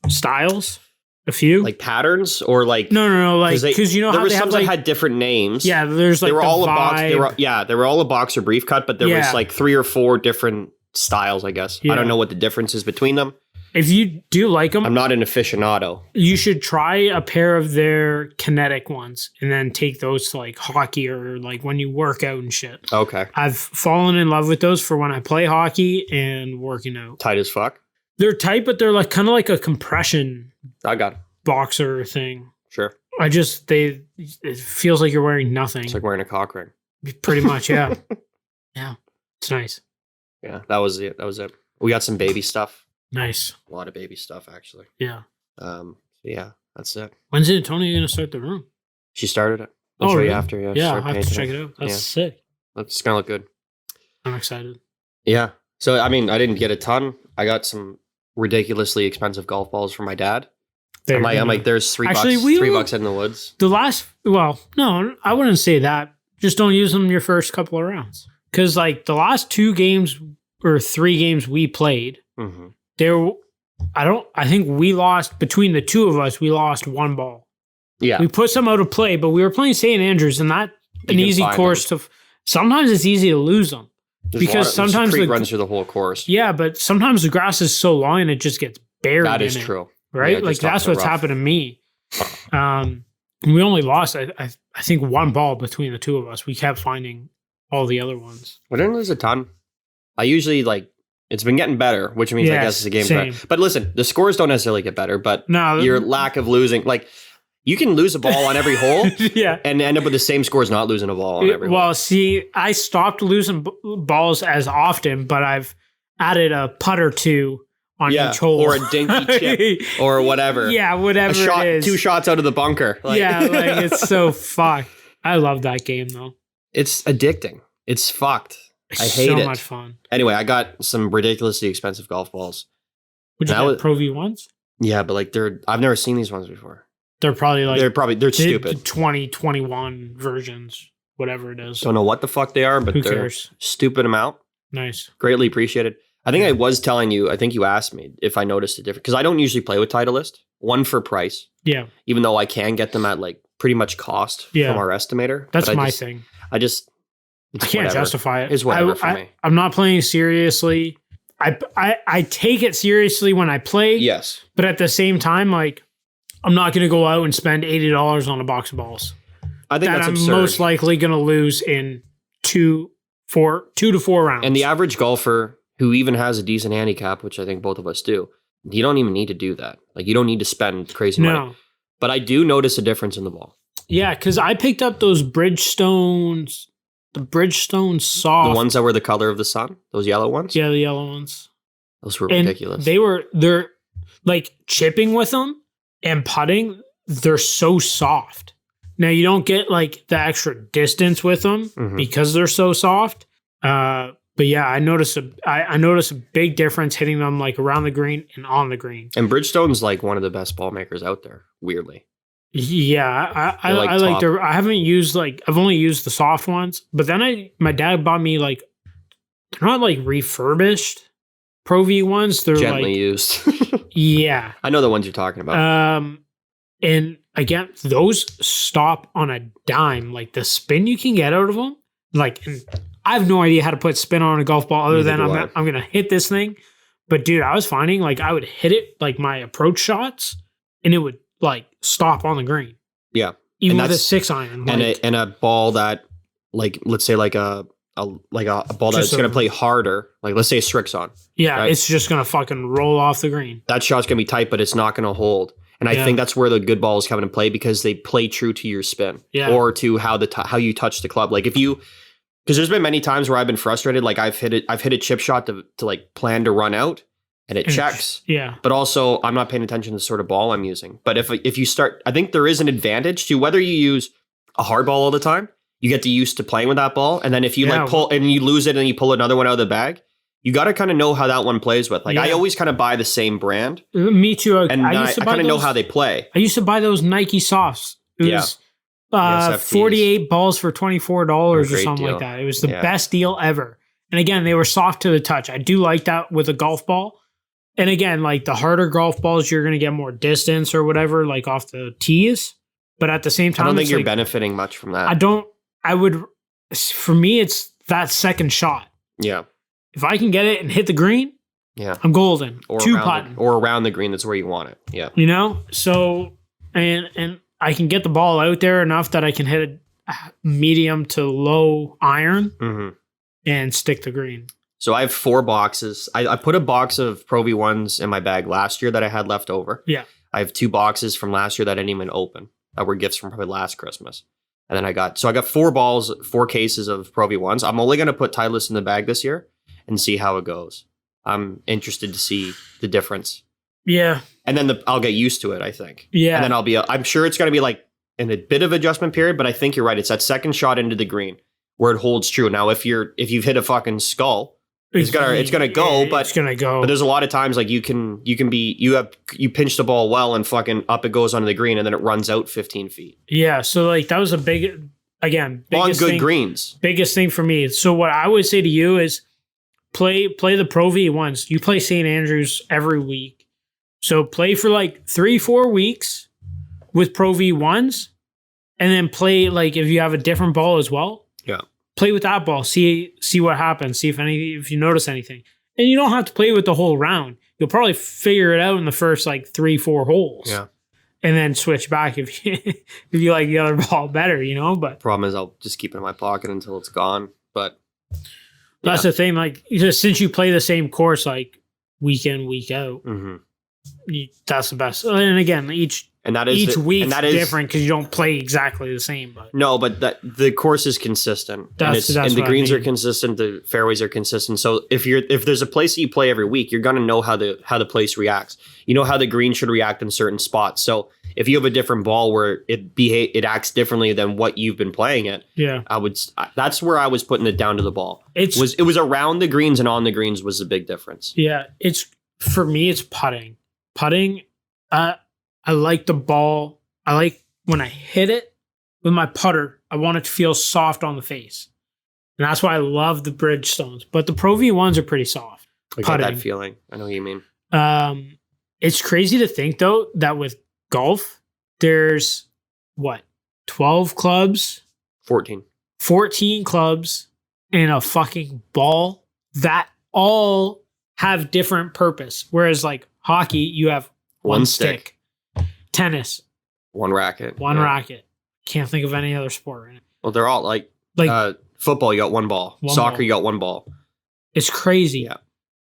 styles. A few. Like patterns or like no, like because you know there how were they have some like that had different names. yeah, there's like they were the all a box. vibe. They were all a boxer brief cut, but there was Yeah. like 3 or 4 different styles. I guess I Yeah. don't know what the difference is between them. If you do like them, I'm not an aficionado. you should try a pair of their kinetic ones and then take those to like hockey or like when you work out and shit. Okay, I've fallen in love with those for when I play hockey and working out. tight as fuck. They're tight, but they're like kind of like a compression I got it. boxer thing. Sure. It feels like you're wearing nothing. It's like wearing a cock ring. Pretty much, yeah. Yeah. It's nice. Yeah, that was it. That was it. We got some baby stuff. Nice. A lot of baby stuff actually. Yeah. Yeah, that's it. When's Antonio gonna start the room? She started it. I'll Oh, show you really? after. Yeah, Yeah, start I'll have to painting check it out. That's Yeah. sick. It's gonna look good. I'm excited. Yeah. So I mean, I didn't get a ton. I got some ridiculously expensive golf balls from my dad. I'm like, there's Actually, $3 in the woods. No, I wouldn't say that. Just don't use them your first couple of rounds. Because like the last 2 games or 3 games we played, Mm-hmm. I think we lost between the 2 of us, we lost 1 ball. Yeah. We put some out of play, but we were playing St. Andrews and that You an can easy find course to sometimes it's easy to lose them. There's because there's sometimes creek the- runs through the whole course. Yeah, but sometimes the grass is so long and it just gets buried. That is in it, true. right? Yeah, Like just off that's the what's rough. happened to me. We only lost, I think, 1 ball between the 2 of us. We kept finding all the other ones. I didn't lose a ton. I usually it's been getting better, which means I Yes, guess the game's same. better. But listen, the scores don't necessarily get better, but No, your lack of losing, you can lose a ball on every hole yeah. and end up with the same scores not losing a ball on every hole. Well, see, I stopped losing balls as often, but I've added a putt or two on each hole. Or a dinky chip or whatever. Yeah, whatever A shot, it is. 2 shots out of the bunker. It's so fucked. I love that game though. It's addicting. It's fucked. It's I hate so it. much fun. Anyway, I got some ridiculously expensive golf balls. Would you That get was- Pro V1s? Yeah, but I've never seen these ones before. They're probably like They're stupid. 2021 versions, whatever it is. Don't know what the fuck they are, but Who they're cares? stupid amount. Nice. Greatly appreciated. I think I was telling you, I think you asked me if I noticed a difference. Because I don't usually play with Titleist. One for price, Yeah, even though I can get them at pretty much cost Yeah. from our estimator. that's But my thing. I just I can't whatever. justify it. It's whatever for me. I'm not playing seriously. I take it seriously when I play. Yes. But at the same time, I'm not going to go out and spend $80 on a box of balls I think that that's I'm absurd. most likely going to lose in 2 to 4 rounds. And the average golfer who even has a decent handicap, which I think both of us do, you don't even need to do that. You don't need to spend crazy money. no, But I do notice a difference in the ball. yeah, because I picked up those Bridgestones, the Bridgestone soft, The ones that were the color of the sun, those yellow ones, yeah, the yellow ones. those were And ridiculous. they're chipping with them and putting. They're so soft. Now you don't get the extra distance with them Mhm. because they're so soft. But yeah, I notice a big difference hitting them around the green and on the green. And Bridgestone's one of the best ball makers out there, weirdly. Yeah, I They're, like top. their. I haven't used I've only used the soft ones, but then my dad bought me they're not refurbished Pro V ones. They're Gently used. yeah. I know the ones you're talking about. And again, those stop on a dime. The spin you can get out of them, and I have no idea how to put spin on a golf ball other Neither than do I'm gonna hit this thing. But dude, I was finding I would hit it my approach shots, and it would stop on the green. Yeah. Even And with a that's- 6-iron. and a ball that, let's say a ball that's Just going a- to play harder, let's say a Strixon. yeah, right. it's just gonna fucking roll off the green. That shot's going to be tight, but it's not going to hold. And I Yeah. think that's where the good balls come into play because they play true to your spin Yeah. or to how you touch the club. Because there's been many times where I've been frustrated. I've hit a chip shot to plan to run out and it And checks. Yeah. But also, I'm not paying attention to the sort of ball I'm using. But if you start, I think there is an advantage to whether you use a hard ball all the time, you get used to playing with that ball. And then if you Yeah. pull and you lose it and you pull another one out of the bag, you got to kind of know how that one plays with. I Yeah. always kind of buy the same brand Me too. and I used to buy kind of know those- how they play. I used to buy those Nike softs. It Yeah. was SFPs. 48 balls for $24 or Great something deal. like that. It was the Yeah. best deal ever. And again, they were soft to the touch. I do like that with a golf ball. And again, the harder golf balls, you're going to get more distance or whatever, off the tees. But at the same I time, don't think it's you're benefiting much from that. for me, it's that second shot. Yeah. If I can get it and hit the green, Yeah. I'm golden. Or Two around putting. or around the green, that's where you want it. Yeah. So and I can get the ball out there enough that I can hit a medium to low iron hmm and stick the green. So I have 4 boxes. I put a box of Pro V1s in my bag last year that I had left over. Yeah. I have 2 boxes from last year that I didn't even open that were gifts from probably last Christmas. And then I got 4 cases of Pro V1s. I'm only going to put Titleist in the bag this year and see how it goes. I'm interested to see the difference. Yeah. And then I'll get used to it, I think. Yeah. And then I'm sure it's going to be in a bit of adjustment period, but I think you're right. It's that second shot into the green where it holds true. Now, if you've hit a fucking skull, it's gonna go, but it's gonna go. But there's a lot of times you pinch the ball well and fucking up it goes onto the green and then it runs out 15 feet Yeah. So that was a big on biggest good thing, greens. biggest thing for me. So what I would say to you is play the Pro V1s. You play St. Andrews every week. So play for 3-4 weeks with Pro V1s and then play if you have a different ball as well. Yeah. Play with that ball. See what happens. See if you notice anything. And you don't have to play with the whole round. You'll probably figure it out in the first 3-4 holes. Yeah. And then switch back if you like the other ball better, But Problem is I'll just keep it in my pocket until it's gone. But That's the thing. Like, since you play the same course, like week in, week out, that's the best. And again, each week is different because you don't play exactly the same. But but the course is consistent, and the greens are consistent, the fairways are consistent. So if there's a place that you play every week, you're gonna know how the place reacts. You know how the green should react in certain spots. So if you have a different ball where it acts differently than what you've been playing it, that's where I was putting it down to the ball. It was around the greens and on the greens was the big difference. Yeah, for me, it's putting. Putting, I like the ball. I like when I hit it with my putter, I want it to feel soft on the face. And that's why I love the Bridgestones. But the Pro V1s are pretty soft. I get that feeling. I know what you mean. It's crazy to think, though, that with golf, there's 12 clubs? 14. 14 clubs and a fucking ball that all have different purpose. Whereas like hockey, you have one stick. Tennis, one racket. Racket. Can't think of any other sport. Right? Well, they're all like football, you got one ball. Soccer, you got one ball. It's crazy. Yeah.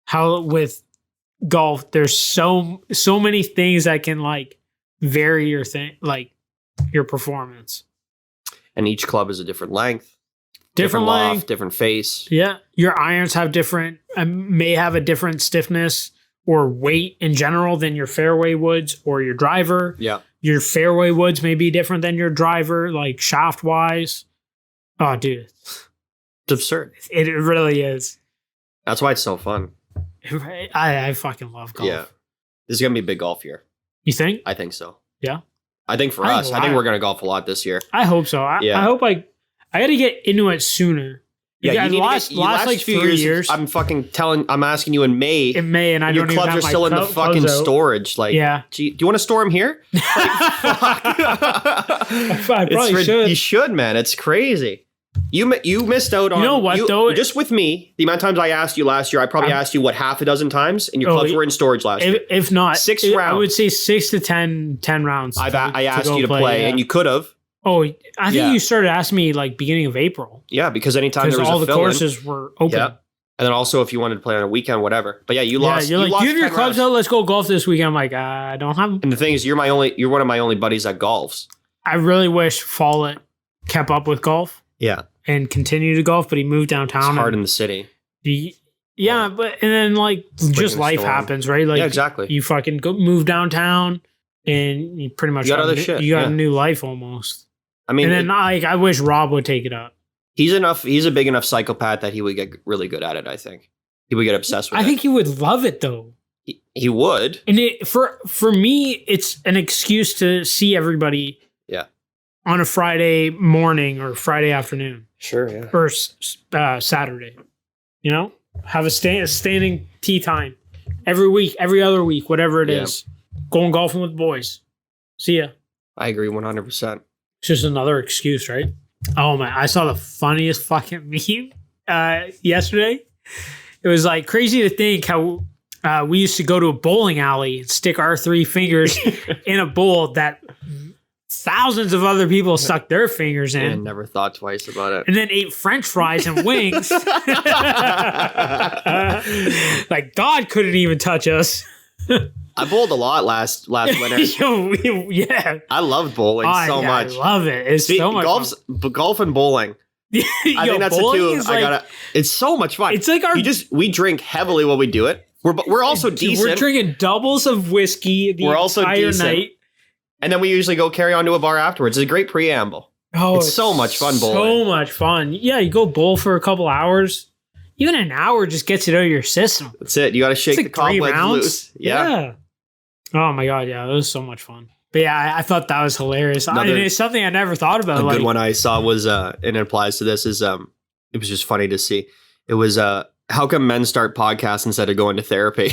How with golf, there's so many things that can like vary your your performance. And each club is a different length. Different loft, length, different face. Yeah. Your irons have may have a different stiffness or weight in general than your fairway woods or your driver. Yeah. Your fairway woods may be different than your driver, like shaft wise. Oh, dude. It's absurd. It really is. That's why it's so fun. I fucking love golf. Yeah. This is going to be a big golf year. You think? I think so. Yeah. I think for us, I think we're going to golf a lot this year. I hope so. I hope I got to get into it sooner. Yeah, you last like few years. I'm asking you in May. In May, and I your don't even have clubs are still in the fucking storage. Like, gee, do you want to store them here? Like, fuck. I probably should. You should, man. It's crazy. You missed out on. You know what though? Just with me, the amount of times I asked you last year, I probably asked you half a dozen times, and your clubs were in storage last year. If not 6 rounds, I would say 6 to 10 rounds. I asked you to play, and you could have. Oh, I think you started asking me like beginning of April. Yeah, because anytime there was all the courses were open. Yeah. And then also if you wanted to play on a weekend, whatever. But yeah, you lost. You're like, you have your clubs out. Let's go golf this weekend. I'm like, I don't have them. And the thing is, you're one of my only buddies that golfs. I really wish Follett kept up with golf. Yeah. And continued to golf, but he moved downtown. It's hard in the city. But and then like just life happens, right? Like exactly. You fucking move downtown, and you pretty much got other shit. You got a new life almost. I mean, and then I wish Rob would take it up. He's a big enough psychopath that he would get really good at it. I think he would get obsessed with it. I think he would love it though. He would. And for me, it's an excuse to see everybody. Yeah. On a Friday morning or Friday afternoon. Sure. Yeah. Or Saturday. You know, have a standing tee time every week, every other week, whatever it is. Going golfing with boys. See ya. I agree 100%. It's just another excuse, right? Oh man, I saw the funniest fucking meme yesterday. It was like crazy to think how we used to go to a bowling alley and stick our 3 fingers in a bowl that thousands of other people stuck their fingers in. And never thought twice about it. And then ate French fries and wings. Like God couldn't even touch us. I bowled a lot last winter. Yeah. I loved bowling so much. I love it. It's so much fun. Golf and bowling. I think that's the two. It's so much fun. It's like we drink heavily while we do it. We're also decent. We're drinking doubles of whiskey the entire night. And then we usually go carry on to a bar afterwards. It's a great preamble. Oh, it's so much fun bowling. So much fun. Yeah, you go bowl for a couple hours. Even an hour just gets it out of your system. That's it. You got to shake the cobwebs loose. Yeah. Oh my God. Yeah, that was so much fun. But yeah, I thought that was hilarious. It's something I never thought about. A good one I saw was, and it applies to this, is it was just funny to see. It was, how come men start podcasts instead of going to therapy?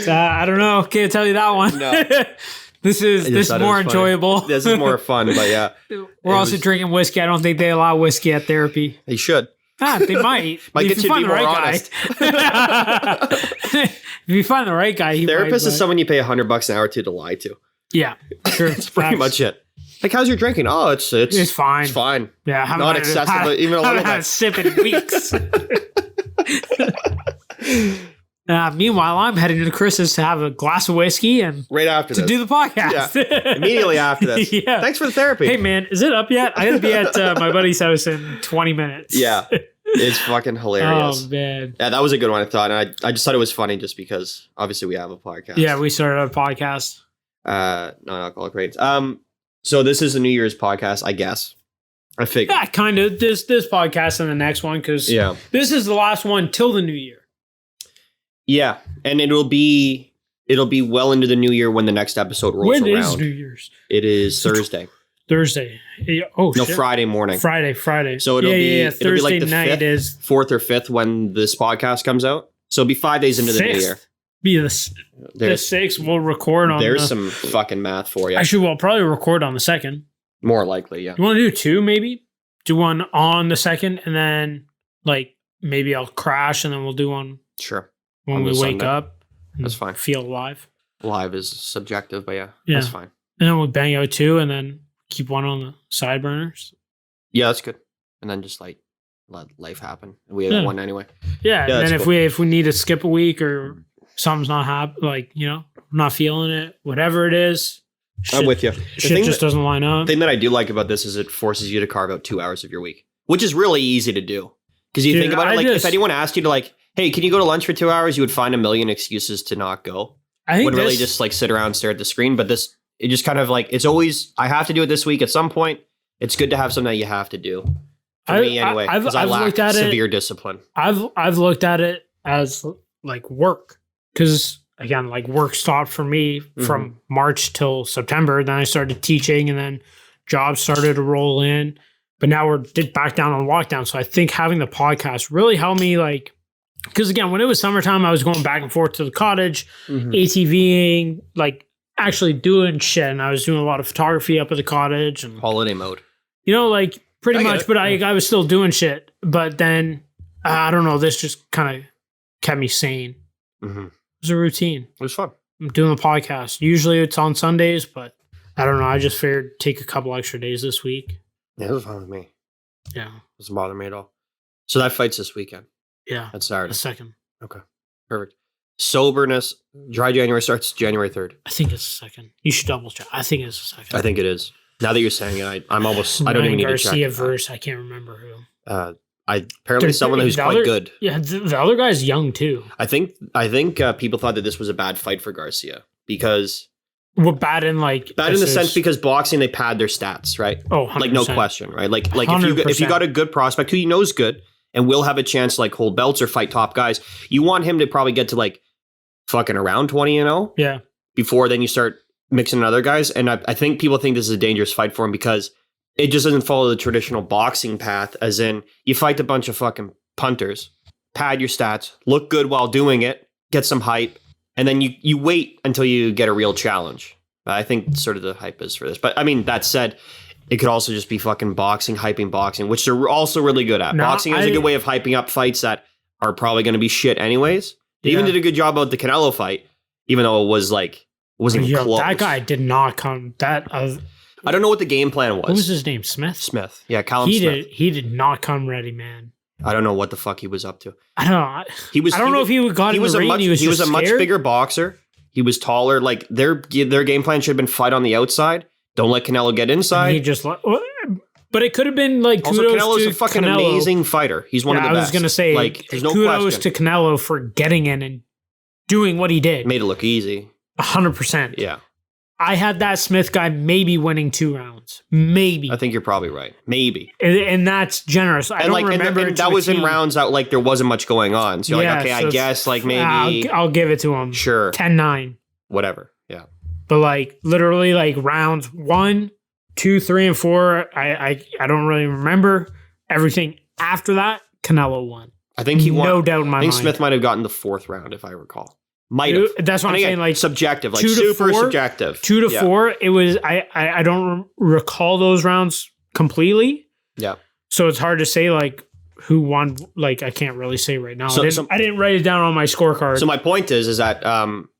I don't know. Can't tell you that one. No. This is more enjoyable. This is more fun, but yeah. We're also drinking whiskey. I don't think they allow whiskey at therapy. They should. They might. Might get you to be more honest. If you find the right guy, therapist is someone you pay $100 an hour to lie to. Yeah, sure. That's pretty much it. Like, how's your drinking? Oh, it's fine. It's fine. Yeah, Not excessive, but even a little haven't had a bit. sip in weeks. Meanwhile, I'm heading to Chris's to have a glass of whiskey and Right after to this. do the podcast. Yeah. Immediately after this. Yeah. Thanks for the therapy. Hey, man, is it up yet? I got to be at my buddy's house in 20 minutes. Yeah. It's fucking hilarious. Oh, man. Yeah, that was a good one, I thought. And I just thought it was funny just because obviously we have a podcast. Yeah, we started a podcast. Non-alcoholic rates. So this is the New Year's podcast, I guess. I figured. Yeah, kind of. This podcast and the next one, because Yeah. this is the last one till the new year. Yeah. And it'll be well into the new year when the next episode rolls When around. is New Year's? It is Thursday. Thursday. Yeah, oh, No, shit. Friday morning. Friday. So it'll be Thursday like the night 5th, is 4th or 5th when this podcast comes out. So it'll be 5 days into the new 6th. year. Be the 6th. We'll record on There's the, some fucking math for you. Actually, we'll probably record on the 2nd. More likely, yeah. You want to do 2, maybe? Do one on the 2nd, and then, like, maybe I'll crash, and then we'll do one Sure. when On we the wake Sunday. up. And That's fine. Feel alive. Live is subjective, but yeah, Yeah. that's fine. And then we'll bang out 2, and then keep one on the side burners. Yeah, that's good. And then just like let life happen. We have Yeah. one anyway. Yeah, Yeah, and then that's if we need to skip a week or something's not like, not feeling it, whatever it is, I'm with you. shit just doesn't line up. The thing that I do like about this is it forces you to carve out 2 hours of your week, which is really easy to do. Because you Dude, think about it, I like just- if anyone asked you to like, hey, can you go to lunch for 2 hours? You would find a million excuses to not go. I think Would really this- just like sit around and stare at the screen. But this, it just kind of like, it's always, I have to do it this week at some point. It's good to have something that you have to do. For me anyway, because I lack looked at severe it. discipline. I've looked at it as like work, because again, like work stopped for me from March till September. Then I started teaching, and then jobs started to roll in. But now we're back down on lockdown. So I think having the podcast really helped me, like, because again, when it was summertime, I was going back and forth to the cottage, ATVing, like actually doing shit, and I was doing a lot of photography up at the cottage, and Holiday mode. like pretty I get much. it. But I was still doing shit. But then I don't know. This just kind of kept me sane. Mm-hmm. It was a routine. It was fun. I'm doing the podcast. Usually it's on Sundays, but I don't know. I just figured take a couple extra days this week. Yeah, it was fun with me. Yeah. It doesn't bother me at all. So that fight's this weekend. Yeah. That's The Saturday. second. Okay. Perfect. Soberness. Dry January starts January 3rd. I think it's the second. You should double check. I think it's the second. I think it is. Now that you're saying it, I'm almost, I don't even need Garcia to check. verse. I can't remember who. Apparently There's- someone who's the quite other- good. Yeah. The other guy's young too. I think people thought that this was a bad fight for Garcia because We're bad in like. bad in the sense because boxing, they pad their stats, right? Oh, 100%. Like no question, right? Like if you got a good prospect who you know is good and will have a chance to like hold belts or fight top guys, you want him to probably get to like fucking around 20-0 Yeah. before then you start mixing in other guys. And I think people think this is a dangerous fight for him because it just doesn't follow the traditional boxing path, as in you fight a bunch of fucking punters, pad your stats, look good while doing it, get some hype, and then you wait until you get a real challenge. I think sort of the hype is for this. But I mean, that said, it could also just be fucking boxing, hyping boxing, which they're also really good at. No, Boxing is a good way of hyping up fights that are probably going to be shit anyways. They even Yeah. did a good job about the Canelo fight, even though it wasn't even Yo, close. that guy did not come. I don't know what the game plan was. What was his name? Smith. Smith. Yeah, Callum Smith. He did not come ready, man. I don't know what the fuck he was up to. I don't know. He was. I don't know if he got in the ring. He was a much scared. bigger boxer. He was taller. Like their game plan should have been fight on the outside. Don't let Canelo get And inside. he just. But it could have been like Also, kudos Canelo's to a fucking Canelo. amazing fighter. He's one of the I best. was gonna say like there's no kudos question. to Canelo for getting in and doing what he did. Made it look easy. 100%. Yeah, I had that Smith guy maybe winning 2 rounds, maybe, I think you're probably right. Maybe. and that's generous. I don't remember. and it that to a was in T. rounds that like there wasn't much going on. So you're Yeah, like, okay, so I it's- guess like maybe I'll give it to him. sure, 10-9. whatever. Yeah. But like literally like rounds 1, 2, 3, and 4, I don't really remember. Everything after that, Canelo won. I think he won. No doubt in my I think mind. Smith might have gotten the 4th round if I recall. Might have. That's what And I'm again, saying. Like subjective, like 2 to super 4, subjective. 2 to Yeah. 4, it was. I don't recall those rounds completely. Yeah. So it's hard to say like who won. Like I can't really say right now. So- I didn't write it down on my scorecard. So my point is that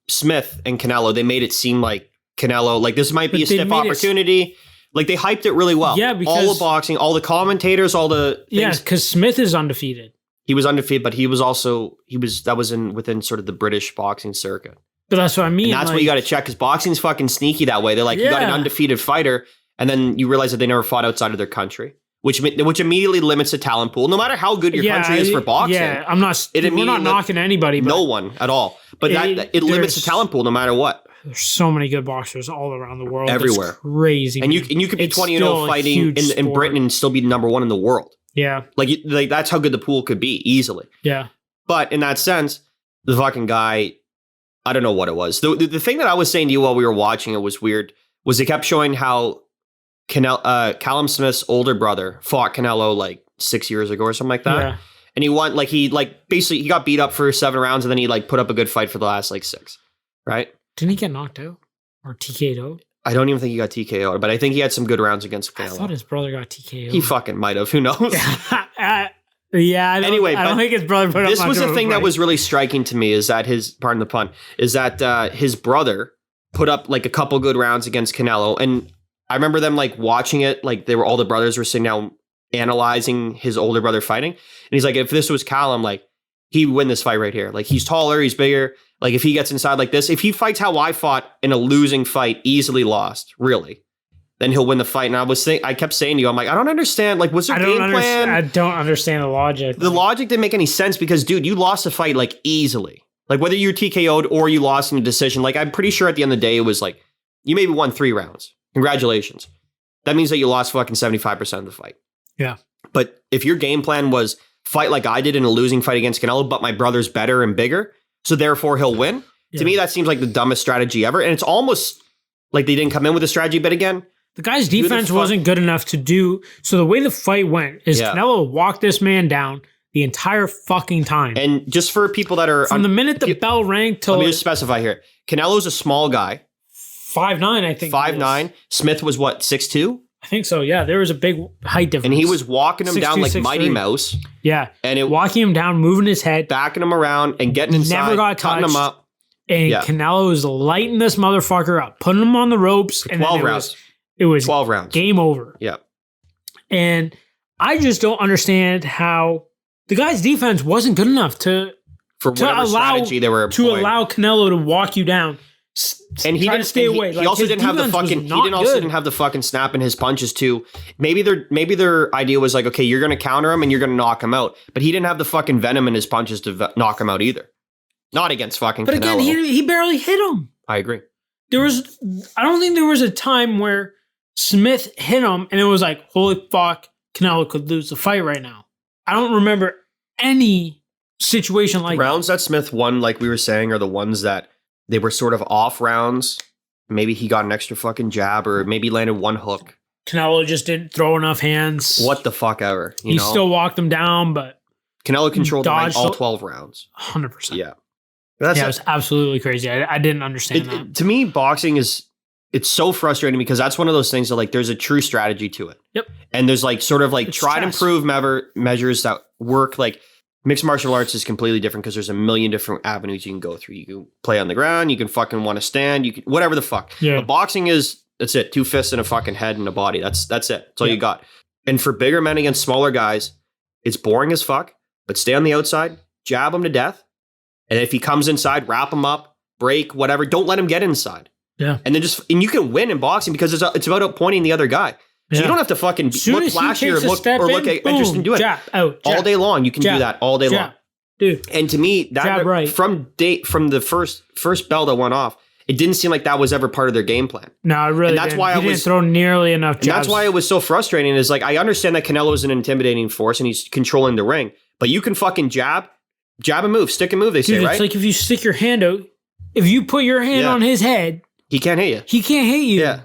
Smith and Canelo, they made it seem like Canelo, like this might be But a they stiff made it- opportunity. Like they hyped it really well. Yeah, all because- the boxing, all the commentators, all the Yeah, things. because Smith is undefeated. He was undefeated, but he was that was within sort of the British boxing circuit. But that's what I mean. And that's what you got to check because boxing's fucking sneaky that way. They're like, you got an Yeah. undefeated fighter, and then you realize that they never fought outside of their country, which immediately limits the talent pool. No matter how good your country is for boxing, Yeah, I'm not. It We're not immediately- knocking anybody. But no one at all. But it limits the there's- talent pool no matter what. There's so many good boxers all around the world. Everywhere. It's crazy. And you man. could be It's 20-0 still a fighting huge in sport. Britain and still be number one in the world. Yeah, Like that's how good the pool could be easily. yeah. But in that sense, the fucking guy, I don't know what it was. The thing that I was saying to you while we were watching it was weird, was they kept showing how Callum Smith's older brother fought Canelo like 6 years ago or something like that. Yeah. And he won, basically he got beat up for 7 rounds and then he like put up a good fight for the last like 6, right? Didn't he get knocked out or TKO'd? I don't even think he got TKO'd, but I think he had some good rounds against I Canelo. thought his brother got TKO'd. He fucking might have. Who knows? Yeah. Anyway, I don't but think his brother put up This much was of the a thing that fight. was really striking to me is that pardon the pun, is that his brother put up like a couple good rounds against Canelo. And I remember them like watching it, like all the brothers were sitting down analyzing his older brother fighting. And he's like, if this was Callum, like he'd win this fight right here. Like he's taller, he's bigger. Like if he gets inside like this, if he fights how I fought in a losing fight, easily lost, really, then he'll win the fight. And I kept saying to you, I'm like, I don't understand. Like, was there game plan? I don't understand the logic. The logic didn't make any sense because, dude, you lost the fight like easily. Like whether you TKO'd or you lost in a decision, like I'm pretty sure at the end of the day it was like you maybe won 3 rounds. Congratulations. That means that you lost fucking 75% of the fight. Yeah. But if your game plan was fight like I did in a losing fight against Canelo, but my brother's better and bigger, so therefore he'll win. Yeah. To me, that seems like the dumbest strategy ever. And it's almost like they didn't come in with a strategy, but again, The guy's the defense fuck- wasn't good enough to do. So the way the fight went is Yeah. Canelo walked this man down the entire fucking time. and just for people that are From the minute the bell rang till let me just specify here. Canelo's a small guy, 5'9", I think. it 5'9". is. Smith was what, 6'2"? I think so. Yeah, there was a big height difference. And he was walking him down 6'2", like Mighty 6'3". Mouse, yeah, and it walking him down, moving his head, backing him around and getting Never inside, got cutting him touched. up. and yeah. Canelo was lighting this motherfucker up, putting him on the ropes, and then 12 it rounds. was, it was 12 rounds. game over. Yeah. And I just don't understand how the guy's defense wasn't good enough to For to whatever allow- strategy they were to employing. allow Canelo to walk you down. And he try didn't to stay and away. He Like, also his didn't have the defense was fucking. He not also good. didn't have the fucking snap in his punches too. Maybe their idea was like, okay, you're going to counter him and you're going to knock him out. But he didn't have the fucking venom in his punches to knock him out either. Not against fucking. But again, Canelo. he barely hit him. I agree. I don't think there was a time where Smith hit him and it was like, holy fuck, Canelo could lose the fight right now. I don't remember any situation like Rounds that Smith won, like we were saying, are the ones that they were sort of off rounds. Maybe he got an extra fucking jab, or maybe landed one hook. Canelo just didn't throw enough hands. What the fuck ever? You He know? still walked them down, but Canelo controlled the night dodged all the- 12 rounds. 100%. Yeah. That's Yeah, it it. was absolutely crazy. I didn't understand that. To me, boxing it's so frustrating because that's one of those things that like there's a true strategy to it. Yep. And there's like sort of like It's tried and chess. prove measures that work. Like mixed martial arts is completely different because there's a million different avenues you can go through. You can play on the ground, you can fucking want to stand, you can whatever the fuck. Yeah. But boxing that's it. 2 fists and a fucking head and a body. That's it. That's all Yeah. you got. And for bigger men against smaller guys, it's boring as fuck. But stay on the outside, jab him to death. And if he comes inside, wrap him up, break, whatever. Don't let him get inside. Yeah. And then and you can win in boxing because it's about outpointing the other guy. So Yeah. you don't have to fucking Soon look as he flashy or takes a look step in, interested in boom, doing it. jab, out, All jab, day long. You can do jab, that all day long. jab. Dude, And to me, that Jab right. from the first bell that went off, it didn't seem like that was ever part of their game plan. no, I really And that's didn't. why He I didn't was- throw nearly enough jabs. And that's why it was so frustrating is like, I understand that Canelo is an intimidating force and he's controlling the ring, but you can fucking jab and move, stick and move, they Dude, say, it's right? like if you stick your hand out, if you put your hand Yeah. on his head, He can't hit you. he can't hit you. Yeah.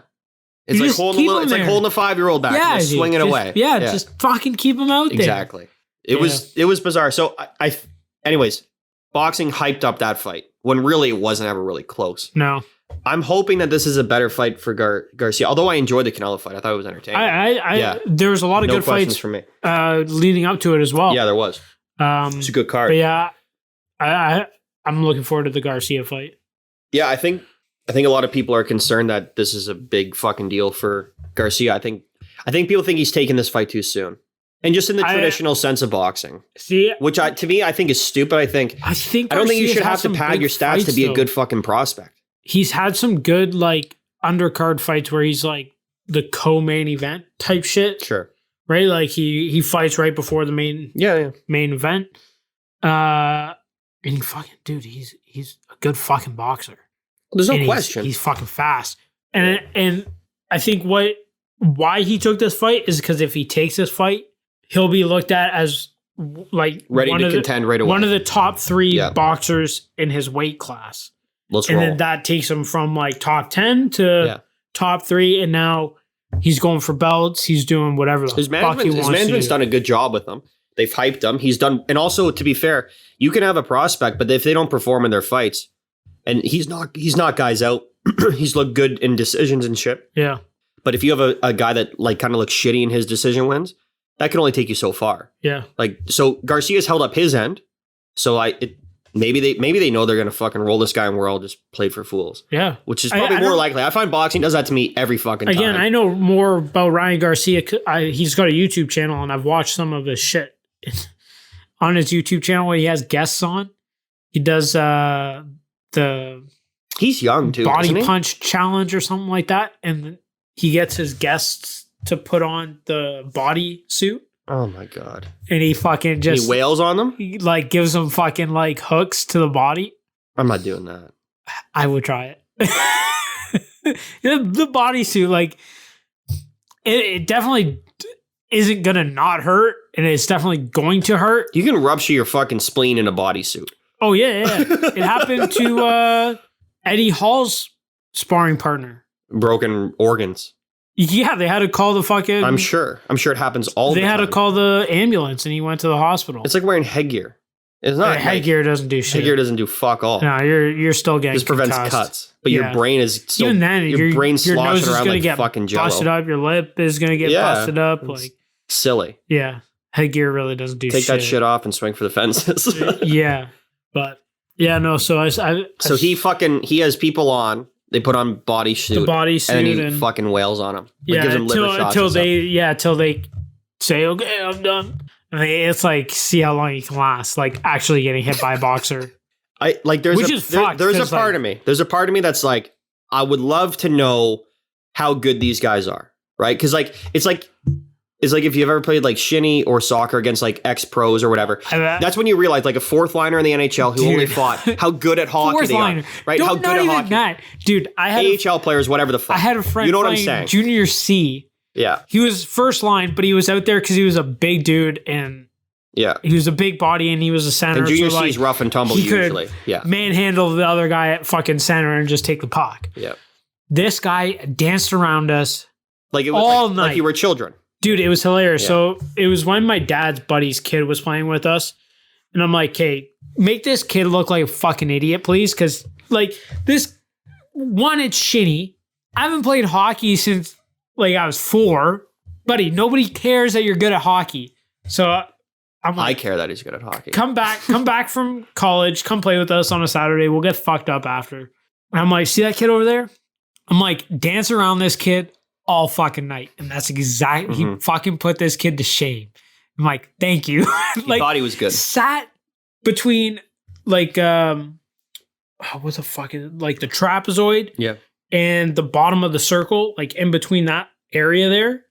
It's You like just holding keep a little, him it's like there. holding a 5-year-old back and just dude, swinging just- away. Yeah, just fucking keep him out there. Exactly. It was bizarre. So anyways, boxing hyped up that fight when really it wasn't ever really close. No, I'm hoping that this is a better fight for Garcia. Although I enjoyed the Canelo fight, I thought it was entertaining. Yeah. there was a lot of No good questions fights for me. leading up to it as well. Yeah, there was. Um, It's a good card. but yeah, I'm looking forward to the Garcia fight. Yeah, I think I think a lot of people are concerned that this is a big fucking deal for Garcia. I think people think he's taking this fight too soon. And just in the traditional sense of boxing. See, which to me, I think is stupid. I don't think you should have to pad your stats to be a good fucking prospect. He's had some good like undercard fights where he's like the co-main event type shit. Sure. Right? Like he fights right before the main event. And he fucking he's a good fucking boxer. There's no question. He's fucking fast. And I think why he took this fight is because if he takes this fight, he'll be looked at as like ready to contend right away. One of the top 3 boxers in his weight class. Then that takes him from like top 10 to top 3, and now he's going for belts. He's doing whatever the fuck he wants. His management's done a good job with him. They've hyped him. He's done, and also to be fair, you can have a prospect, but if they don't perform in their fights, and he's not guys out. He's looked good in decisions and shit. Yeah. But if you have a guy that like kind of looks shitty in his decision wins, that can only take you so far. Yeah. Like, so Garcia's held up his end. So maybe they know they're gonna fucking roll this guy and we're all just played for fools. Yeah. Which is probably more likely. I find boxing does that to me every fucking time. Again, I know more about Ryan Garcia. He's got a YouTube channel and I've watched some of his shit on his YouTube channel where he has guests on. He does he's young too. Body punch challenge or something like that. And he gets his guests to put on the body suit. Oh my God. And he fucking just he wails on them? He like gives them fucking like hooks to the body. I'm not doing that. I would try it. The bodysuit, like it definitely isn't gonna not hurt, and it's definitely going to hurt. You can rupture your fucking spleen in a bodysuit. Oh yeah. It happened to Eddie Hall's sparring partner. Broken organs. Yeah, they had to call the fucking. I'm sure it happens all the time. They had to call the ambulance, and he went to the hospital. It's like wearing headgear. It's not headgear doesn't do shit. Headgear doesn't do fuck all. No, you're still getting. This prevents cuts, but your brain is still. Even then, your brain sloshing around like get fucking jello. Busted up. Your lip is gonna get busted up. Like silly. Yeah, headgear really doesn't do. Take that shit off and swing for the fences. Yeah, but yeah, no. So so he has people on. They put on bodysuit, and then he fucking wails on them. Like, gives them liver shots until they say, okay, I'm done. And it's like, see how long you can last, like actually getting hit by a boxer. There's a part of me. There's a part of me that's like, I would love to know how good these guys are, right? Because it's like if you've ever played like shinny or soccer against like ex-pros or whatever, that's when you realize like a fourth liner in the NHL who only fought how good at hockey they are, right? How good at hockey. That. Dude, I had AHL players, whatever the fuck. I had a friend, you know what I'm saying? Junior C. Yeah. He was first line, but he was out there because he was a big dude and he was a big body and he was a center. And Junior C's rough and tumble usually. Yeah. Manhandle the other guy at fucking center and just take the puck. Yeah. This guy danced around us like it was all night. Like you were children. Dude, it was hilarious. Yeah. So it was when my dad's buddy's kid was playing with us. And I'm like, hey, make this kid look like a fucking idiot, please. Because, like, it's shitty. I haven't played hockey since, like, I was 4. Buddy, nobody cares that you're good at hockey. So I'm like, I care that he's good at hockey. Come back from college. Come play with us on a Saturday. We'll get fucked up after. And I'm like, see that kid over there? I'm like, dance around this kid all fucking night. And that's exactly, he fucking put this kid to shame. I'm like, thank you. Like, thought he was good. Sat between like, what the fuck is it? Like the trapezoid and the bottom of the circle, like in between that area there,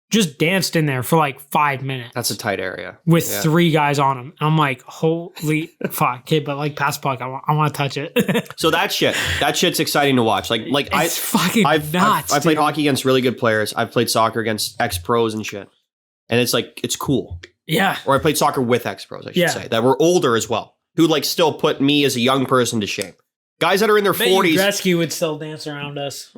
just danced in there for like 5 minutes. That's a tight area. With 3 guys on him. I'm like, holy fuck. Okay, but like pass puck, I want to touch it. So that shit's exciting to watch. Like it's fucking nuts. I've played hockey against really good players. I've played soccer against ex-pros and shit. And it's like, it's cool. Yeah. Or I played soccer with ex-pros, I should say, that were older as well, who like still put me as a young person to shame. Guys that are in their 40s. Gretzky would still dance around us.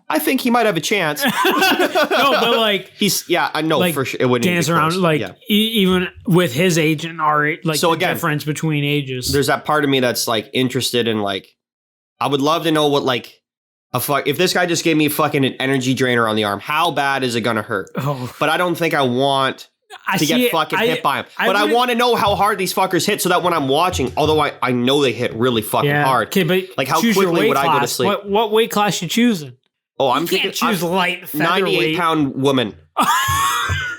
I think he might have a chance. No, but like I know like, for sure. It wouldn't dance around like even with his age and our age, like so the again, difference between ages. There's that part of me that's like interested in like, I would love to know what like if this guy just gave me fucking an energy drainer on the arm, how bad is it gonna hurt? Oh. But I don't think I want I to see get it. fucking hit by him. I But I wouldn't- want to know how hard these fuckers hit so that when I'm watching, although I know they hit really fucking hard. Okay, but Like, how choose your quickly weight would I go to class. sleep? What weight class you choosing? Oh, I'm You thinking can't choose light featherweight. 98-pound woman.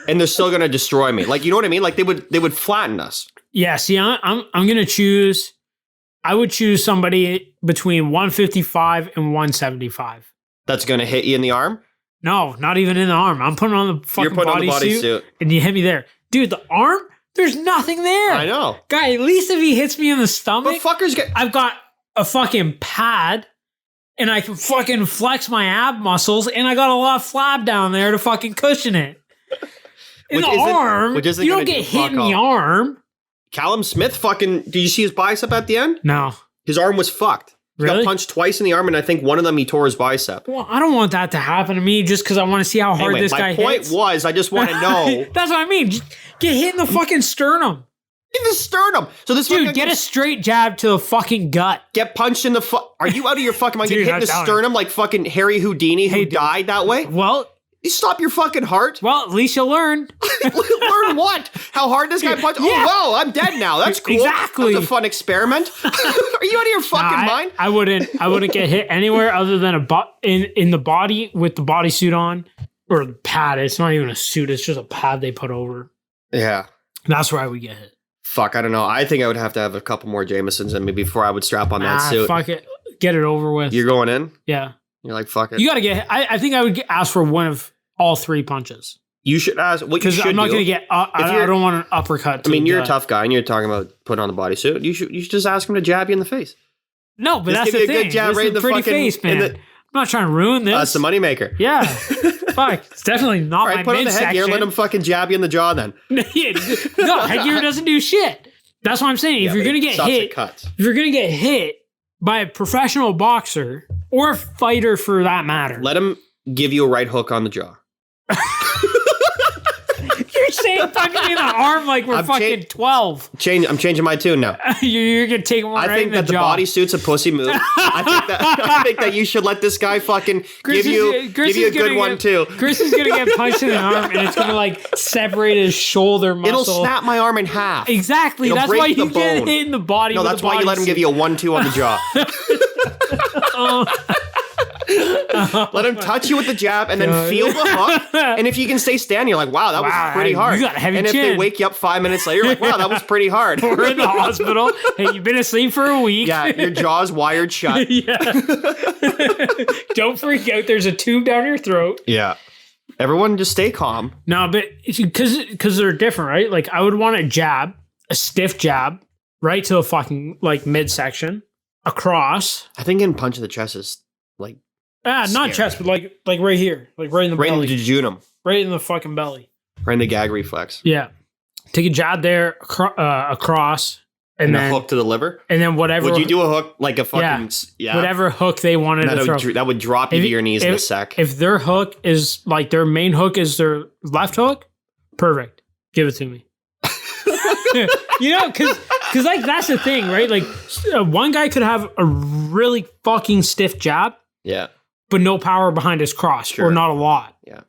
And they're still gonna destroy me. Like, you know what I mean? Like they would flatten us. Yeah, see, I'm gonna choose. I would choose somebody between 155 and 175. That's gonna hit you in the arm. No, not even in the arm. I'm putting on the fucking You're putting on the bodysuit, bodysuit. and you hit me there, dude. The arm, there's nothing there. I know. Guy. At least if he hits me in the But stomach, fuckers get. I've got a fucking pad, and I can fucking flex my ab muscles, and I got a lot of flab down there to fucking cushion it. In Which the isn't- arm, which isn't you don't gonna get do hit fuck in the all. arm. Callum Smith fucking. Did you see his bicep at the end? No, His arm was fucked. He Really? got punched twice in the arm, and I think one of them he tore his bicep. well, I don't want that to happen to me just because I want to see how hard Anyway, this my guy point hits. was, I just want to know That's what I mean. Just get hit in the fucking sternum, in the sternum. So this dude. fucking Get a straight jab to the fucking gut. get punched in the. Are you out of your fucking mind? Get Dude, hit in the that's how- sternum like fucking Harry Houdini, who Hey, dude. died that way. Well, You stop your fucking heart. at least you'll learn. Learn what? How hard this guy punched? Yeah. Oh, wow, I'm dead now. That's cool. Exactly. That's a fun experiment. Are you out of your fucking mind? I wouldn't get hit anywhere other than in the body with the bodysuit on or the pad. It's not even a suit. It's just a pad they put over. Yeah. That's where I would get hit. Fuck, I don't know. I think I would have to have a couple more Jamesons in me before I would strap on that suit. Fuck it. Get it over with. You're going in? Yeah. You're like, fuck it. You got to get. I think I would ask for one of all three punches You should ask. What you because should I'm not do. going to get. I you're- don't want an uppercut. I mean, to you're a the- tough guy, and you're talking about putting on the bodysuit. You should just ask him to jab you in the face. No, but Just that's give the you a good thing. jab This right is in the a pretty fucking- face, in man. the- I'm not trying to ruin this. That's the moneymaker. Yeah. Fuck. It's definitely not All right, my put on the midsection. headgear. Let him fucking jab you in the jaw then. No, headgear doesn't do shit. That's what I'm saying. Yeah, if you're but gonna it get stops hit, at cuts. if you're gonna get hit by a professional boxer or a fighter for that matter, Let him give you a right hook on the jaw. you're saying punching me in the arm like we're I'm fucking 12. I'm changing my tune now. You're gonna take one I right think in the that the jaw. bodysuit's a pussy move. I think that you should let this guy fucking Chris give you is a gonna good one get- too. Chris is gonna get punched in the arm and it's gonna like separate his shoulder muscle. It'll snap my arm in half. Exactly. It'll That's break why you the get bone. hit in the body. No, with that's the why you let him bodysuit. give you a 1-2 on the jaw. Let him touch you with the jab and then God. feel the hook. And if you can stay standing, you're like, wow, that Wow, was pretty hard. you got a heavy and if they chin. wake you up 5 minutes later, you're like, wow, that was pretty hard. We're in the hospital. Hey, you've been asleep for a week. Yeah, your jaw's wired shut. Yeah. Don't freak out. There's a tube down your throat. Yeah. Everyone just stay calm. No, but because they're different, right? Like I would want a jab, a stiff jab, right to the fucking like midsection, across. I think getting punched in the chest is like Not Scary. chest, but like right here, like right in the right in belly, the jejunum, right in the fucking belly. right in the gag reflex. Yeah, take a jab there across, and And then a hook to the liver. and then whatever. Would you do a hook like a fucking Yeah. Whatever hook they wanted to throw. that would drop you If to you- your knees in a sec. If their hook is like their main hook is their left hook, perfect. Give it to me. You know, because like that's the thing, right? Like one guy could have a really fucking stiff jab, Yeah. but no power behind his cross, Sure. or not a lot. Yeah.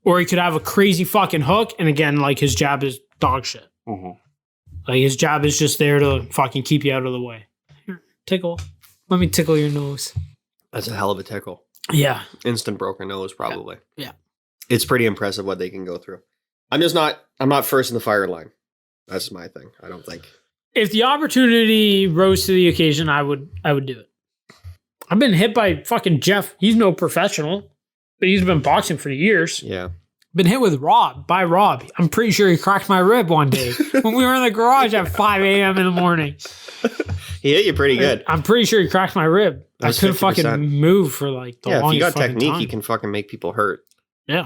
Or he could have a crazy fucking hook, and again, like his jab is dog shit. Like his jab is just there to fucking keep you out of the way. Here, tickle. Let me tickle your nose. That's a hell of a tickle. Yeah. Instant broken nose, probably. Yeah. It's pretty impressive what they can go through. I'm not first in the fire line. That's my thing. I don't think. If the opportunity rose to the occasion, I would do it. I've been hit by fucking Jeff. He's no professional, but he's been boxing for years. Yeah. Been hit with Rob. I'm pretty sure he cracked my rib one day when we were in the garage at 5 a.m. in the morning. He hit you pretty good. I'm pretty sure he cracked my rib. I That's couldn't fucking 50%. move for like the Yeah, if longest you got fucking technique, time. you can fucking make people hurt. Yeah.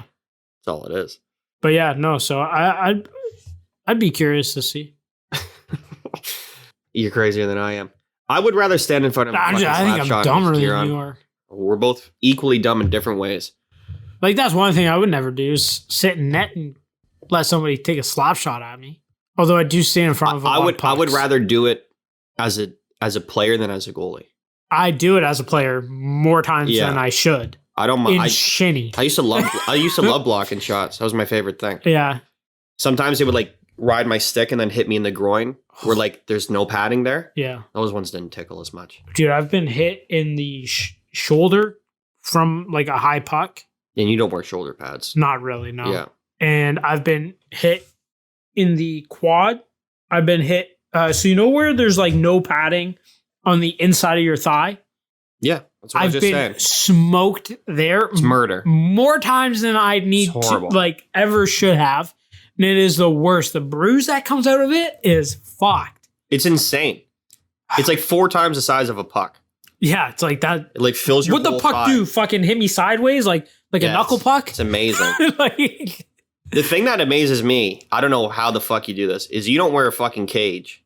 That's all it is. But yeah, no. So I'd be curious to see. You're crazier than I am. I would rather stand in front of a I fucking think slap I'm shot dumber with than gear on. you are. We're both equally dumb in different ways. Like that's one thing I would never do is sit in net and let somebody take a slap shot at me. Although I do stand in front of a I lot would of I would pucks. rather do it as a player than as a goalie. I do it as a player more times Yeah. than I should. I don't In mind. shinny. I used to love blocking shots. That was my favorite thing. Yeah. Sometimes they would like ride my stick and then hit me in the groin where like there's no padding there. Yeah. Those ones didn't tickle as much. Dude, I've been hit in the shoulder from like a high puck. And you don't wear shoulder pads. Not really, no. Yeah. And I've been hit in the quad. I've been hit. So you know where there's like no padding on the inside of your thigh? Yeah. That's what I was I've just been saying. smoked there It's murder. more times than I need It's to, horrible. like ever should have. And it is the worst. The bruise that comes out of it is fucked. It's insane. It's like 4 times the size of a puck. Yeah, it's like that. It like fills your What the whole puck thigh. do? Fucking hit me sideways like a Yes. knuckle puck? It's amazing. Like, The thing that amazes me, I don't know how the fuck you do this, is you don't wear a fucking cage,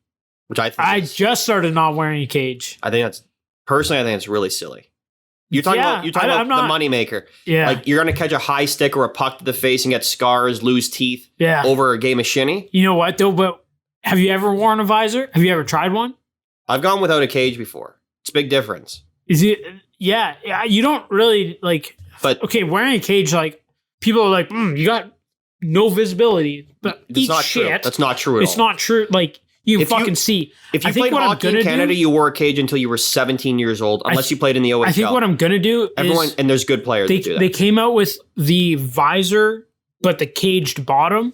which I think I is, just started not wearing a cage. I think that's personally, I think it's really silly. You're talking Yeah, about you're talking I'm about not- the moneymaker. Yeah. Like you're gonna catch a high stick or a puck to the face and get scars, lose teeth yeah. over a game of shinny. You know what though? But have you ever worn a visor? Have you ever tried one? I've gone without a cage before. It's a big difference. Is it? Yeah. You don't really like. But Okay, wearing a cage, like people are like, you got no visibility. But it's eat not true. shit. That's not true at It's all. not true. Like you can If you- fucking see. If you I think played what I'm hockey in gonna Canada, do- you wore a cage until you were 17 years old, unless you played in the OHL. I think what I'm gonna do Everyone is and there's good players they that do that. they came out with the visor, but the caged bottom.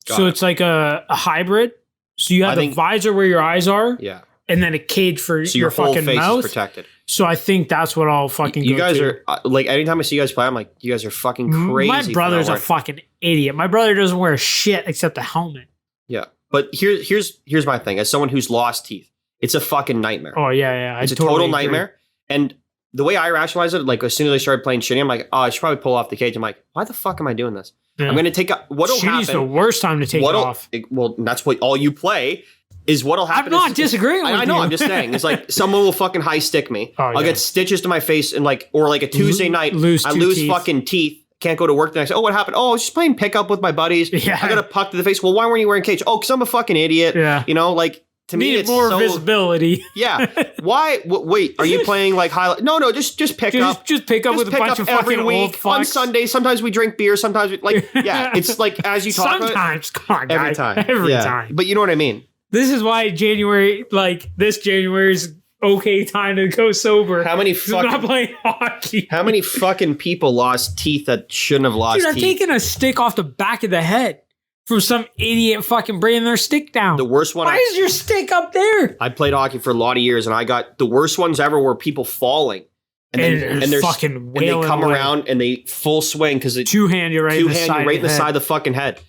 Got So it. it's like a hybrid. So you have I the think- visor where your eyes are, Yeah. and then a cage for So your your whole fucking face mouth. is protected. So I think that's what I'll fucking You go guys to. are like anytime I see you guys play, I'm like, you guys are fucking crazy. My for brother's not a wearing- fucking idiot. My brother doesn't wear shit except a helmet. Yeah. But here's my thing. As someone who's lost teeth, it's a fucking nightmare. Oh yeah. it's I a totally total agree. nightmare. And the way I rationalize it, like as soon as I started playing shinny, I'm like, oh, I should probably pull off the cage. I'm like, why the fuck am I doing this? Yeah. I'm gonna take up what'll Shitty's the happen. worst time to take it What'll off. well, that's what all you play is what'll I'm happen. not is, disagreeing with I know. you. I'm just saying. It's like someone will fucking high stick me. Oh, I'll yeah. get stitches to my face and like, or like a Tuesday night, lose I two lose teeth. fucking teeth. Can't go to work the next. Oh, what happened? Oh, I was just playing pickup with my buddies. Yeah. I got a puck to the face. Well, why weren't you wearing cage? Oh, because I'm a fucking idiot. Yeah. You know, like to me, Need it's more so visibility. yeah. Why? Wait, are you playing like highlight? No, just pick up. Just pick up Just with a pick bunch up of every fucking week old fucks. on Sunday. Sometimes we drink beer. Sometimes we like yeah. It's like as you talk about it, Sometimes, come on, every guys. time, Every Yeah. time. But you know what I mean. This is why January, like this January, is okay time to go sober. How many I'm not fucking playing hockey. how many fucking people lost teeth that shouldn't have lost Dude, I've teeth? taken a stick off the back of the head from some idiot fucking bringing their stick down. The worst one. Why is your stick up there? I played hockey for a lot of years, and I got the worst ones ever were people falling, and And they're fucking and they wailing come away. around and they full swing because they Two-hand you right in the two-hand side you right in the of side head. of the fucking head.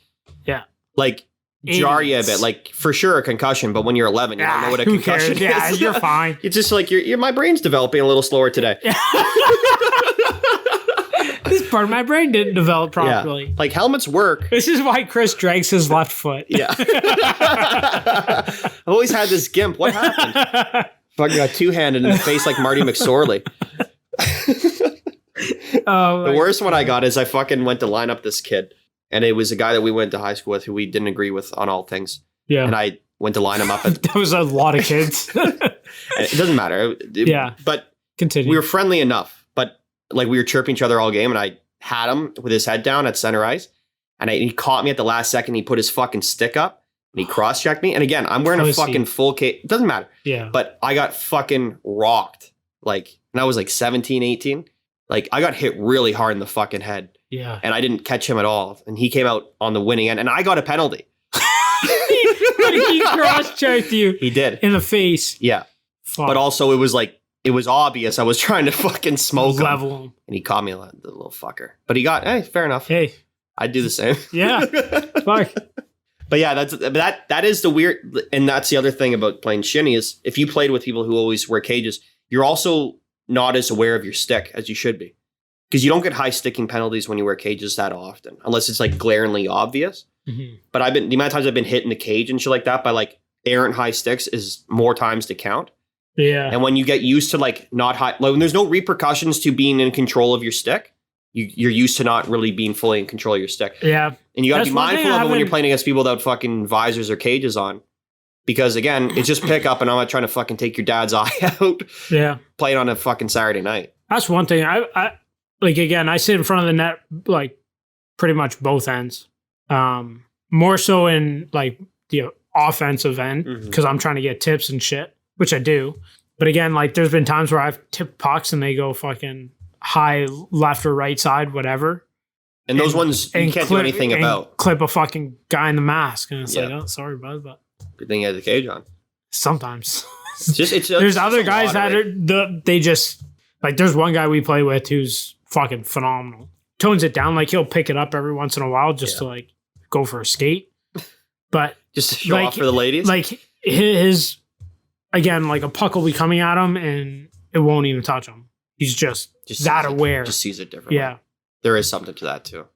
Yeah. Like jar you a Idiots. bit, like for sure a concussion. But when you're 11, you don't know what a who concussion cares? Yeah, is. you're fine. It's just like my brain's developing a little slower today. This part of my brain didn't develop properly. Yeah. Like helmets work. This is why Chris drags his left foot. Yeah. I've always had this gimp. What happened? Fucking got two-handed in the face like Marty McSorley. Oh, The worst one I got is I fucking went to line up this kid, and it was a guy that we went to high school with who we didn't agree with on all things. yeah. And I went to line him up. And That was a lot of kids. it doesn't matter. Yeah. But Continue. we were friendly enough. But like we were chirping each other all game, and I had him with his head down at center ice, and he caught me at the last second. He put his fucking stick up, and he cross-checked me. And again, I'm wearing a Pussy. fucking full cage. It doesn't matter. yeah. But I got fucking rocked. Like, and I was like 17, 18. Like, I got hit really hard in the fucking head, Yeah. and I didn't catch him at all. And he came out on the winning end, and I got a penalty. He cross-checked you He did. in the face. Yeah. Fuck. But also, it was obvious I was trying to fucking smoke him. level him. And he caught me, the little fucker. But he got, hey, fair enough. Hey. I'd do the same. Yeah. Fuck. But yeah, that is the weird, and that's the other thing about playing shinny is if you played with people who always wear cages, you're also not as aware of your stick as you should be. Because you don't get high sticking penalties when you wear cages that often, unless it's like glaringly obvious. Mhm. But the amount of times I've been hit in the cage and shit like that by like errant high sticks is more times to count. Yeah. And when you get used to like not high, like when there's no repercussions to being in control of your stick, you're used to not really being fully in control of your stick. Yeah. And you got to That's be one thing mindful I of it when you're haven't- playing against people without fucking visors or cages on. Because again, it's just pick up and I'm not trying to fucking take your dad's eye out Yeah. playing on a fucking Saturday night. That's one thing. I like again, I sit in front of the net like pretty much both ends. more so in like the offensive end because I'm trying to get tips and shit, which I do. But again, like there's been times where I've tipped pucks and they go fucking high left or right side, whatever. And those ones you can't do anything about. Clip a fucking guy in the mask, and it's like, oh, sorry, bud, but good thing you had the cage on. Sometimes there's other guys that they just like. There's one guy we play with who's fucking phenomenal. Tones it down, like he'll pick it up every once in a while just to like go for a skate, but just to show off for the ladies. Like his again, like a puck will be coming at him and it won't even touch him. He's just that aware. Just sees it differently. Yeah. There is something to that too.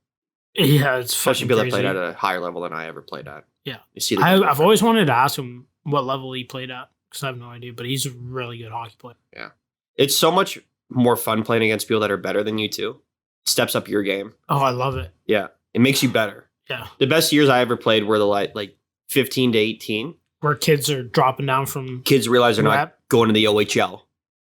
Yeah, it's especially people that played at a higher level than I ever played at. Yeah, you see. I've always wanted to ask him what level he played at because I have no idea, but he's a really good hockey player. Yeah, it's so much more fun playing against people that are better than you too. Steps up your game. Oh, I love it. Yeah, it makes you better. Yeah, the best years I ever played were the like 15 to 18, where kids are dropping down from. Kids realize they're not going to the OHL,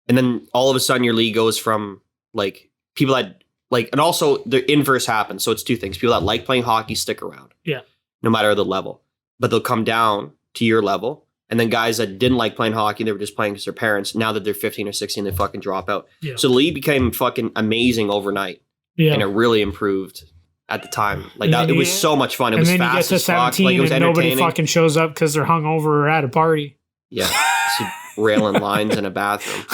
and then all of a sudden your league goes from like people that. Like, and also the inverse happens. So it's two things. People that like playing hockey stick around. Yeah. No matter the level. But they'll come down to your level. And then guys that didn't like playing hockey, they were just playing because their parents, now that they're 15 or 16, they fucking drop out. Yeah. So the league became fucking amazing overnight. Yeah. And it really improved at the time. Like that, it was so much fun. It was fast. And then you get to 17 like, it was and nobody fucking shows up because they're hungover or at a party. Yeah. Railing lines in a bathroom.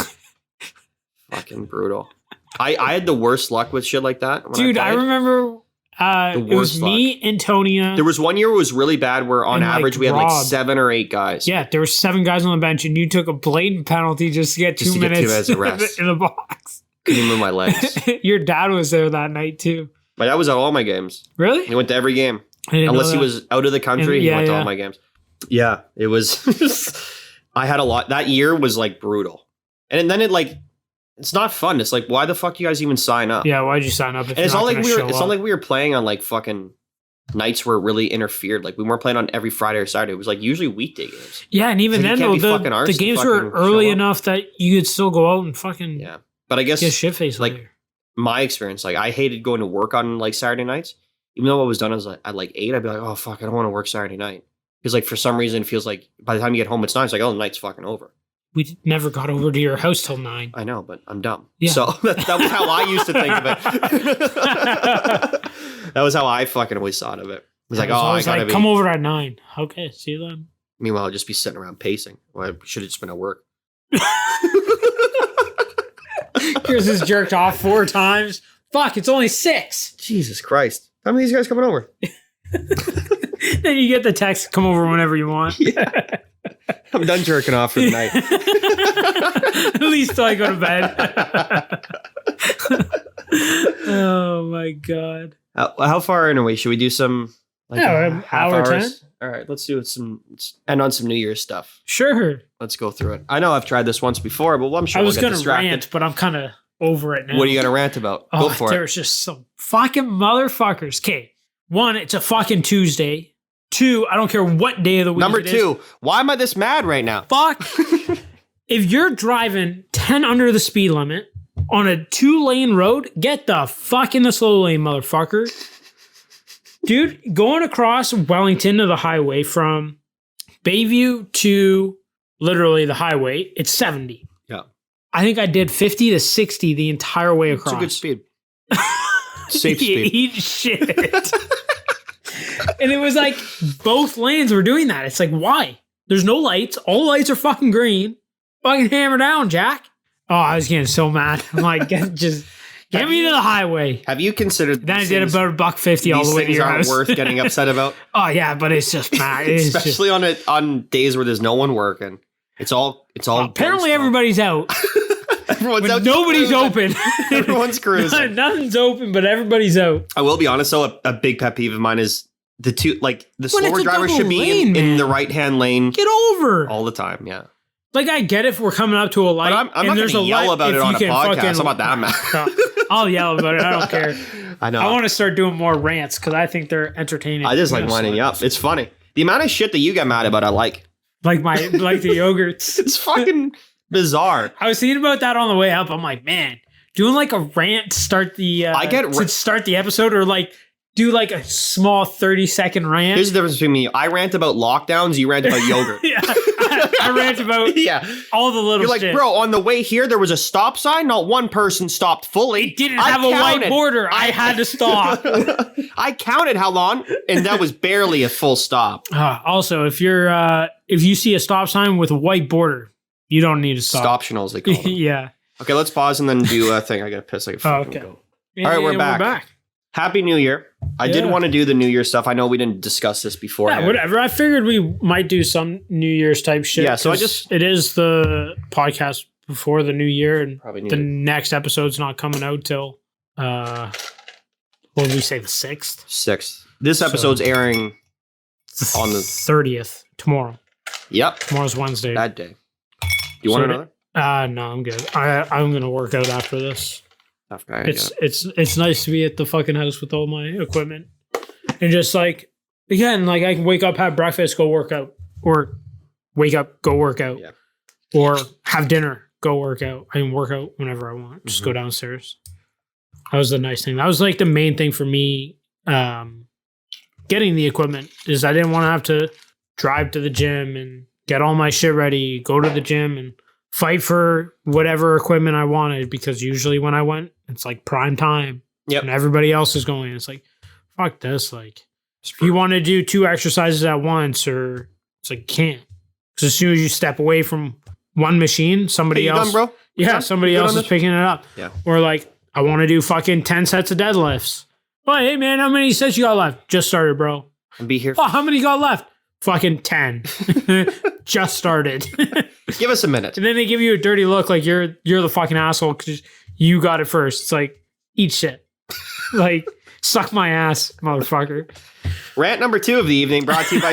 Fucking brutal. I had the worst luck with shit like that. Dude, I remember it was me, Antonia. There was one year it was really bad where on average we had like 7 or 8 guys. Yeah, there were 7 guys on the bench and you took a blatant penalty just to get 2 minutes in the box. Couldn't move my legs. Your dad was there that night too. My dad was at all my games. Really? He went to every game. Unless he was out of the country, he went to all my games. Yeah, it was... I had a lot. That year was like brutal. And then it like... It's not fun. It's like, why the fuck do you guys even sign up? Yeah, why'd you sign up? If and it's not like we were playing on like fucking nights where it really interfered. Like we weren't playing on every Friday or Saturday. It was like usually weekday games. Yeah, and even then though, the games were early enough that you could still go out and fucking But I guess get shit faced like later. My experience, like I hated going to work on like Saturday nights. Even though I was done at like 8, I'd be like, oh fuck, I don't want to work Saturday night. Because like for some reason it feels like by the time you get home it's 9. It's like, oh, the night's fucking over. We never got over to your house till 9. I know, but I'm dumb. Yeah. So that was how I used to think of it. That was how I fucking always thought of it. It was like, I gotta come over at 9. Okay, see you then. Meanwhile, I'd just be sitting around pacing. Well, I should have just been at work. Chris has jerked off 4 times. Fuck, it's only 6. Jesus Christ. How many of these guys coming over? Then you get the text, come over whenever you want. Yeah. I'm done jerking off for the night. At least till I go to bed. Oh my God. How far in a way? Should we do some like half hour hours? 10? All right, let's do let's end on some New Year's stuff. Sure. Let's go through it. I know I've tried this once before, but I'm sure I was going to rant, but I'm kind of over it now. What are you going to rant about? Go for it. There's just some fucking motherfuckers. Okay. 1, it's a fucking Tuesday. 2, I don't care what day of the week Number it is. 2, why am I this mad right now? Fuck. If you're driving 10 under the speed limit on a 2-lane road, get the fuck in the slow lane, motherfucker. Dude, going across Wellington to the highway from Bayview to literally the highway, it's 70. Yeah. I think I did 50 to 60 the entire way across. It's a good speed. Safe speed. Eat shit. And it was like both lanes were doing that. It's like, why? There's no lights. All the lights are fucking green. Fucking hammer down, Jack. Oh, I was getting so mad. I'm like, just get me to the highway. Have you considered? Then I did about $1.50 all the way to your house. These things aren't worth getting upset about. Oh yeah, but it's just mad. Especially on days where there's no one working. It's all. Apparently everybody's out. Everyone's out. Nobody's open. Everyone's cruising. Nothing's open, but everybody's out. I will be honest though, a big pet peeve of mine is the slower driver should be in the right hand lane. Get over all the time. Yeah. Like I get if we're coming up to a light. But I'm not going to yell about it on a podcast. I'm not that mad. I'll yell about it. I don't care. I know. I want to start doing more rants because I think they're entertaining. I just like winding you up. It's funny. The amount of shit that you get mad about, I like. Like the yogurts. It's fucking bizarre. I was thinking about that on the way up. I'm like, man, doing like a rant to start the to start the episode, or like do like a small 30-second rant. Here's the difference between me. I rant about lockdowns. You rant about yogurt. Yeah, I rant about Yeah. all the little You're like, shit. bro, on the way here, there was a stop sign. Not one person stopped fully. It didn't I have a white counted. border. I had to stop. I counted how long, and that was barely a full stop. Also, if you see a stop sign with a white border, you don't need to stop. Stoptionals, they call them. Yeah. Okay, let's pause and then do a thing. I gotta piss like a fucking Okay. goat. All right, we're back. Happy New Year. I did Yeah. want to do the New Year stuff. I know we didn't discuss this before. Yeah, whatever. I figured we might do some New Year's type shit. Yeah, so I 'cause just- it is the podcast before the New Year, and Probably the need next episode's not coming out till what did we say, the 6th? 6th. This episode's airing. On the- 30th tomorrow. Yep, Tomorrow's Wednesday. that day. You want So another? No, I'm good. I'm gonna work out after this. Tough guy. It's nice to be at the fucking house with all my equipment and just like again, like I can wake up, have breakfast, go work out, or wake up, go work out, Yeah. or have dinner, go work out. I can work out whenever I want. Just go downstairs. That was the nice thing. That was like the main thing for me. Getting the equipment is I didn't want to have to drive to the gym and get all my shit ready, go to the gym and fight for whatever equipment I wanted, because usually when I went, it's like prime time. Yep. And everybody else is going. It's like, fuck this. Like, if you want to do 2 exercises at once, or it's like, you can't. Because as soon as you step away from one machine, somebody Hey, you else. done, bro? Yeah, Done? somebody You good else on is this? picking it up. Yeah. Or like, I want to do fucking 10 sets of deadlifts. Oh, hey man, how many sets you got left? Just started, bro. And be here. Oh, how many you got left? Fucking 10. Just started. Give us a minute. And then they give you a dirty look like you're the fucking asshole because you got it first. It's like, eat shit. Like, suck my ass, motherfucker. Rant number 2 of the evening brought to you by.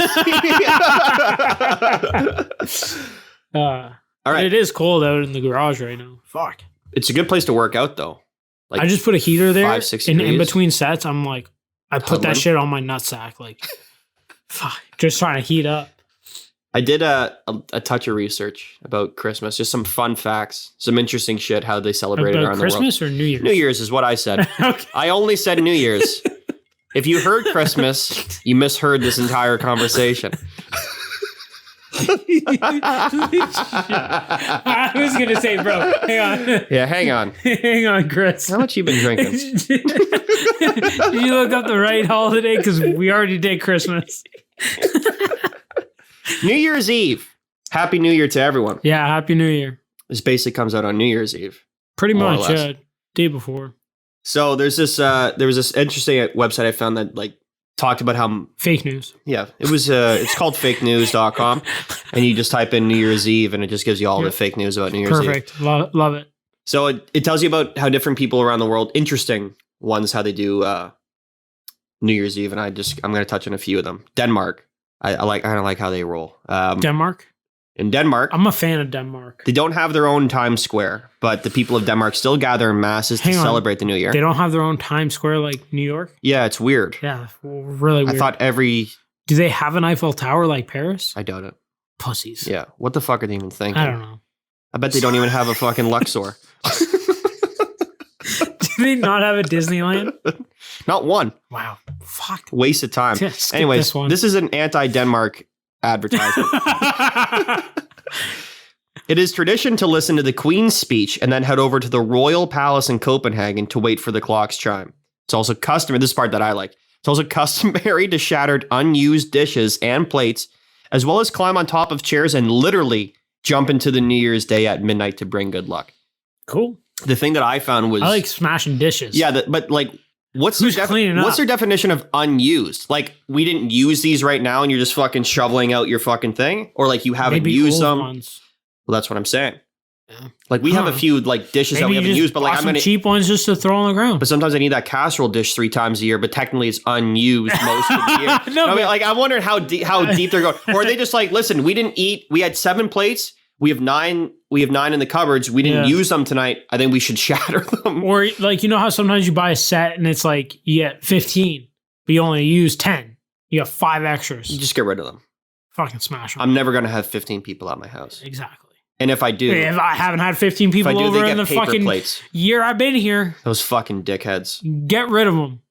All right. It is cold out in the garage right now. Fuck. It's a good place to work out, though. Like I just put a heater there. 5-6 and in degrees. between sets, I'm like, I put Huddling. that shit on my nutsack. Like, fuck. Just trying to heat up. I did a touch of research about Christmas, just some fun facts, some interesting shit, how they celebrate it About around Christmas or New Year's? the world. New Year's is what I said. Okay. I only said New Year's. If you heard Christmas, you misheard this entire conversation. I was going to say, bro, hang on. Yeah, hang on. Hang on, Chris. How much you been drinking? Did you look up the right holiday? Because we already did Christmas. New Year's Eve. Happy New Year to everyone. Yeah, Happy New Year. This basically comes out on New Year's Eve. Pretty More or much, less. yeah. Day before. So there was this interesting website I found that like talked about how Fake news. it's called fakenews.com, and you just type in New Year's Eve and it just gives you all the fake news about New Year's Eve. Perfect. Love it. So it tells you about how different people around the world, interesting ones, how they do New Year's Eve, and I'm going to touch on a few of them. Denmark, I kind of like how they roll. Denmark? In Denmark, I'm a fan of Denmark. they don't have their own Times Square, but the people of Denmark still gather in masses Hang to on. celebrate the New Year. They don't have their own Times Square like New York? Yeah, it's weird. Yeah, really weird. I thought Do they have an Eiffel Tower like Paris? I doubt it. Pussies. Yeah, what the fuck are they even thinking? I don't know. I bet they don't even have a fucking Luxor. Do they not have a Disneyland? Not one. Wow. Fuck. Waste of time. Skip Anyways, this one. this is an anti-Denmark advertisement. It is tradition to listen to the Queen's speech and then head over to the Royal Palace in Copenhagen to wait for the clock's chime. It's also customary, this part that I like, it's also customary to shatter unused dishes and plates, as well as climb on top of chairs and literally jump into the New Year's Day at midnight to bring good luck. Cool. The thing that I found was... I like smashing dishes. Yeah, but like... What's Who's cleaning up? What's their definition of unused? Like, we didn't use these right now and you're just fucking shoveling out your fucking thing? Or like you haven't Maybe used old them? ones. Well, that's what I'm saying. Yeah. Like, we have a Huh. few like dishes that we Maybe you haven't just used, but like bought I'm some gonna... cheap ones just to throw on the ground. But sometimes I need that casserole dish 3 times a year, but technically it's unused most of the year. No, I mean, but- like, I'm wondering how deep they're going. Or are they just like, listen, we didn't eat, we had 7 plates, we have 9 in the cupboards, we didn't Yeah. use them tonight, I think we should shatter them. Or like, you know how sometimes you buy a set and it's like you get 15, but you only use 10. You have 5 extras. You just get rid of them. Fucking smash them. I'm never going to have 15 people at my house. Exactly. And if I do, If I haven't had 15 if I people do, over they in get the paper fucking plates. year I've been here, Those fucking dickheads. get rid of them.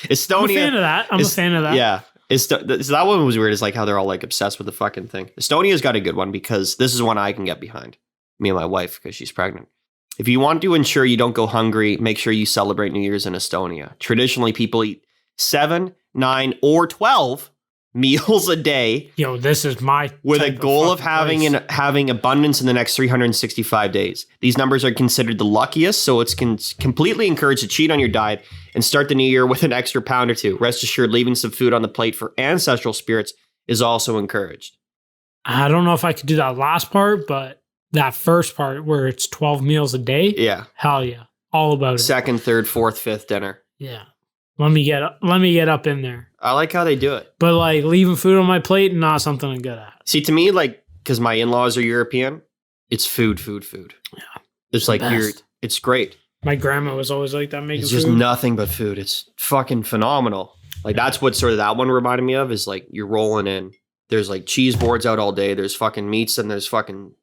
Estonia. I'm a fan of that. I'm a fan of that. Yeah. So that one was weird. Is like how they're all like obsessed with the fucking thing. Estonia's got a good one because this is one I can get behind. Me and my wife, because she's pregnant. If you want to ensure you don't go hungry, make sure you celebrate New Year's in Estonia. Traditionally, people eat 7, 9, or 12 meals a day. Yo, this is my with a type goal of fucking having place. having abundance in the next 365 days. These numbers are considered the luckiest, so it's completely encouraged to cheat on your diet and start the new year with an extra pound or two. Rest assured, leaving some food on the plate for ancestral spirits is also encouraged. I don't know if I could do that last part, but that first part where it's 12 meals a day, Yeah. hell yeah, all about it. Second, third, fourth, fifth dinner. Yeah, let me get up in there. I like how they do it. But like leaving food on my plate, not something I'm good at. See, to me, like, because my in-laws are European, it's food. Yeah. It's like best. it's great. My grandma was always like that, making It's just food. nothing but food. It's fucking phenomenal. Like, that's what sort of that one reminded me of, is like you're rolling in. There's like cheese boards out all day. There's fucking meats and there's fucking,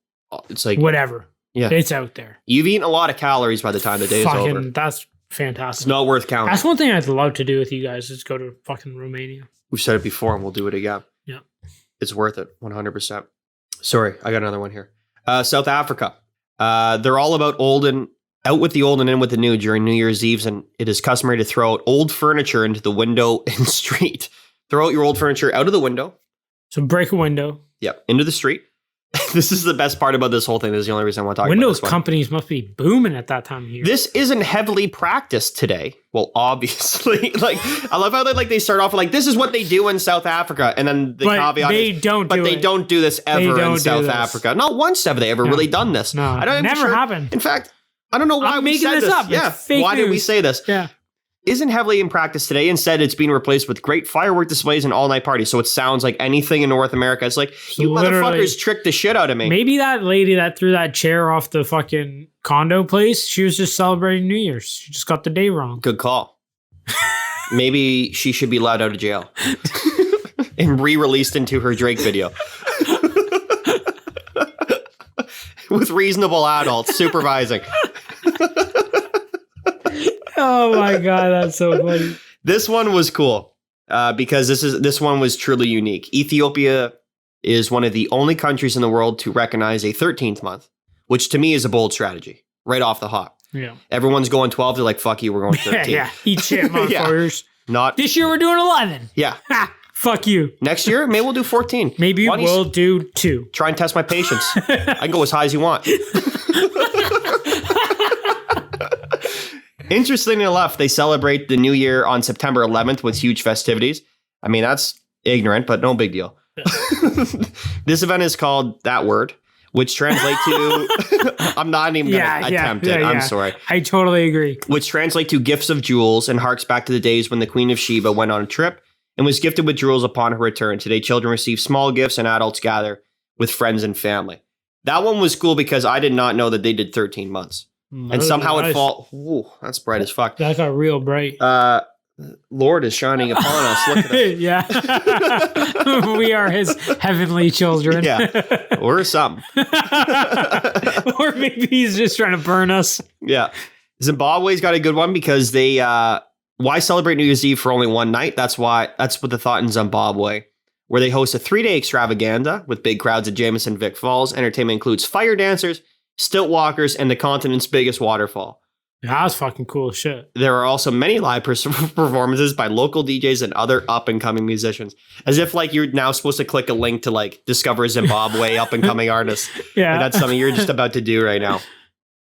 it's like, Whatever. Yeah. It's out there. You've eaten a lot of calories by the time the day is over. That's It's fantastic. not worth counting. That's one thing I'd love to do with you guys is go to fucking Romania. We've said it before and we'll do it again. Yeah. It's worth it. 100%. Sorry, I got another one here. South Africa. They're all about out with the old and in with the new during New Year's Eve, and it is customary to throw out old furniture into the window and street. Throw out your old furniture out of the window. So break a window. Yep, into the street. This is the best part about this whole thing. This is the only reason I want to talk Window about this one. companies must be booming at that time of year. This isn't heavily practiced today. Well, obviously, like I love how they start off like this is what they do in South Africa, and then the But caveat they is, don't but do they it. don't do this They ever don't in do South this. Africa. Not once have they ever really done this. No, I don't never happened. In fact, I don't know why I'm we making said this this. up. It's Yeah, fake why did we news. say this? Yeah. Isn't heavily in practice today. Instead, it's being replaced with great firework displays and all-night parties. So it sounds like anything in North America. It's like, you Literally. motherfuckers tricked the shit out of me. Maybe that lady that threw that chair off the fucking condo place, she was just celebrating New Year's. She just got the day wrong. Good call. Maybe she should be allowed out of jail and re-released into her Drake video with reasonable adults supervising. Oh my god, that's so funny. This one was cool because this one was truly unique. Ethiopia is one of the only countries in the world to recognize a 13th month, which to me is a bold strategy right off the hop. Yeah. Everyone's going 12. They're like, fuck you, we're going 13. Yeah. Eat shit, motherfuckers. Not, This year we're doing 11. yeah. Ha! Fuck you. Next year, maybe we'll do 14. Maybe Why don't you we'll do 2. try and test my patience. I can go as high as you want. Interestingly enough, they celebrate the new year on September 11th with huge festivities. I mean, that's ignorant, but no big deal. This event is called That Word, which translate to I'm not even going to attempt it. I'm sorry. I totally agree. Which translate to gifts of jewels and harks back to the days when the Queen of Sheba went on a trip and was gifted with jewels upon her return. Today, children receive small gifts and adults gather with friends and family. That one was cool because I did not know that they did 13 months. And somehow it fall. Ooh, that's bright as fuck. That got real bright. Lord is shining upon us. Look at us. Yeah. We are his heavenly children. Yeah. Or something. Or maybe he's just trying to burn us. Yeah. Zimbabwe's got a good one because they why celebrate New Year's Eve for only one night? That's what the thought in Zimbabwe, where they host a 3-day extravaganza with big crowds at Jameson Vic Falls. Entertainment includes fire dancers, stilt walkers, and the continent's biggest waterfall. That was fucking cool as shit. There are also many live performances by local DJs and other up-and-coming musicians. As if like you're now supposed to click a link to like discover Zimbabwe up-and-coming artists. Yeah. And that's something you're just about to do right now.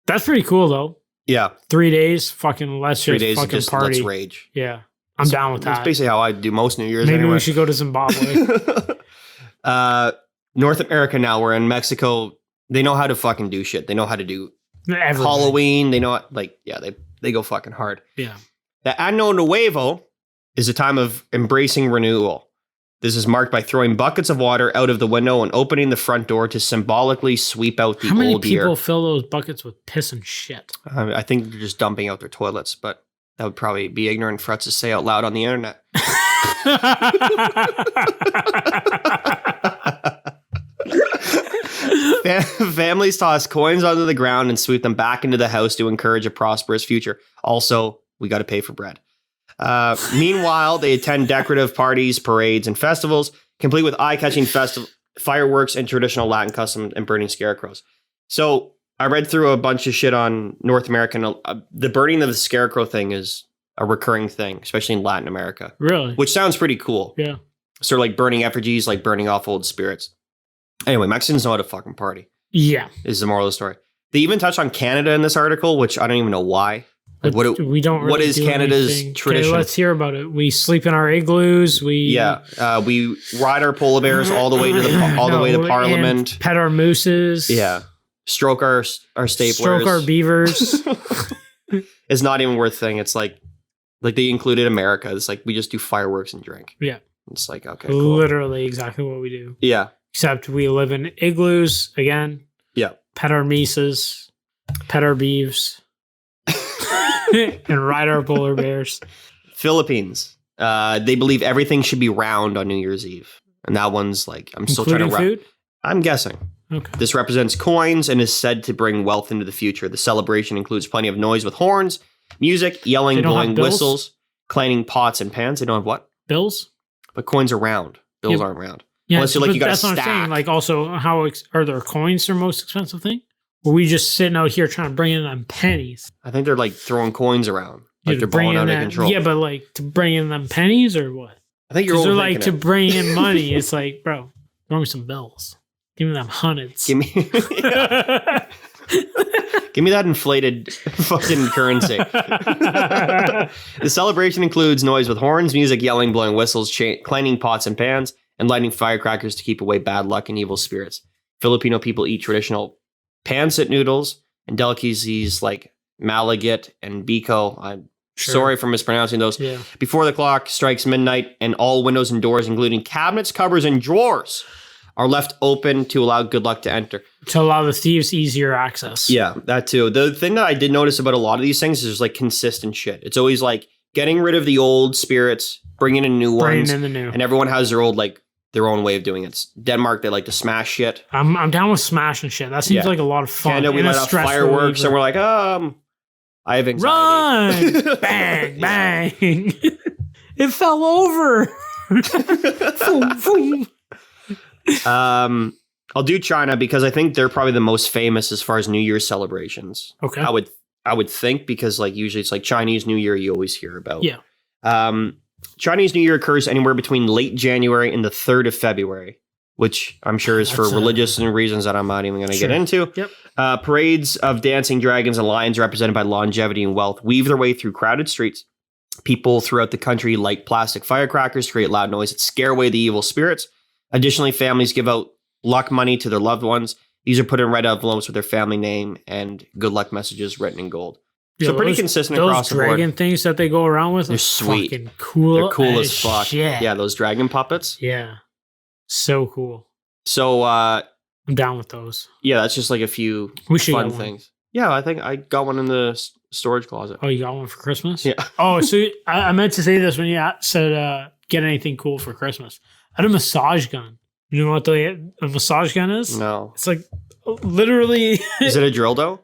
That's pretty cool though. Yeah. 3 days, fucking let's 3 just days of fucking just party. let's rage. Yeah. I'm down with That's that. basically how I do most New Year's Maybe anyway. we should go to Zimbabwe. North America now. We're in Mexico. They know how to fucking do shit. They know how to do Everything. Halloween. They know they go fucking hard. Yeah. The Ano Nuevo is a time of embracing renewal. This is marked by throwing buckets of water out of the window and opening the front door to symbolically sweep out the How many old people year. fill those buckets with piss and shit? I think they're just dumping out their toilets, but that would probably be ignorant for us to say out loud on the internet. Families toss coins onto the ground and sweep them back into the house to encourage a prosperous future. Also, we got to pay for bread. Meanwhile, they attend decorative parties, parades, and festivals, complete with eye-catching fireworks and traditional Latin customs and burning scarecrows. So I read through a bunch of shit on North American. The burning of the scarecrow thing is a recurring thing, especially in Latin America. Really? Which sounds pretty cool. Yeah. Sort of like burning effigies, like burning off old spirits. Anyway, Mexicans know how to fucking party. Yeah. Is the moral of the story. They even touch on Canada in this article, which I don't even know why. Like, We don't really what is do Canada's anything. tradition? Okay, let's hear about it. We sleep in our igloos. We We ride our polar bears all the way to the Parliament. And pet our mooses. Yeah, stroke our staplers. Stroke our beavers. It's not even worth thing. It's like they included America. It's like we just do fireworks and drink. Yeah, it's like okay, cool. Literally exactly what we do. Yeah, except we live in igloos again. Yeah, pet our mises, pet our beeves. And ride our polar bears. Philippines. They believe everything should be round on New Year's Eve. And that one's like, I'm still including trying to food? I'm guessing. Okay. This represents coins and is said to bring wealth into the future. The celebration includes plenty of noise with horns, music, yelling, blowing whistles, clanging pots and pans. They don't have what? Bills? But coins are round. Bills aren't round. Yeah, unless you're like, you got to stack. That's what I'm saying. Like, also, are there coins their most expensive thing? Or are we just sitting out here trying to bring in them pennies? I think they're like throwing coins around. Like they're blowing out of control. Yeah, but like to bring in them pennies or what? I think you're overthinking like it. To bring in money. It's like, bro, throw me some bills. Give me them hundreds. Give me that inflated fucking currency. The celebration includes noise with horns, music, yelling, blowing whistles, clanging pots and pans, and lighting firecrackers to keep away bad luck and evil spirits. Filipino people eat traditional pancit noodles and delicacies like malagat and biko. I'm sorry for mispronouncing those. Yeah. Before the clock strikes midnight, and all windows and doors, including cabinets, cupboards, and drawers, are left open to allow good luck to enter. To allow the thieves easier access. Yeah, that too. The thing that I did notice about a lot of these things is there's like consistent shit. It's always like getting rid of the old spirits, bringing in new ones. Bringing in the new. And everyone has their old like their own way of doing it. Denmark, they like to smash shit. I'm down with smashing shit. That seems like a lot of fun. Canada, we let off fireworks and we're like, I have anxiety. Run! Bang, bang. It fell over. I'll do China because I think they're probably the most famous as far as New Year's celebrations. Okay. I would think because like usually it's like Chinese New Year you always hear about. Yeah. Chinese New Year occurs anywhere between late January and the 3rd of February, which I'm sure is for religious reasons that I'm not even going to get into. Yep. Parades of dancing dragons and lions represented by longevity and wealth weave their way through crowded streets. People throughout the country light plastic firecrackers to create loud noise that scare away the evil spirits. Additionally, families give out luck money to their loved ones. These are put in red envelopes with their family name and good luck messages written in gold. So pretty consistent across the board. Those dragon things that they go around with, they're sweet. Fucking cool. They're cool as fuck. Shit. Yeah, those dragon puppets. Yeah, so cool. So I'm down with those. Yeah, that's just like a few fun things. Yeah, I think I got one in the storage closet. Oh, you got one for Christmas? Yeah. Oh, so I meant to say this when you said get anything cool for Christmas. I had a massage gun. You know what a massage gun is? No. It's like literally. Is it a dildo?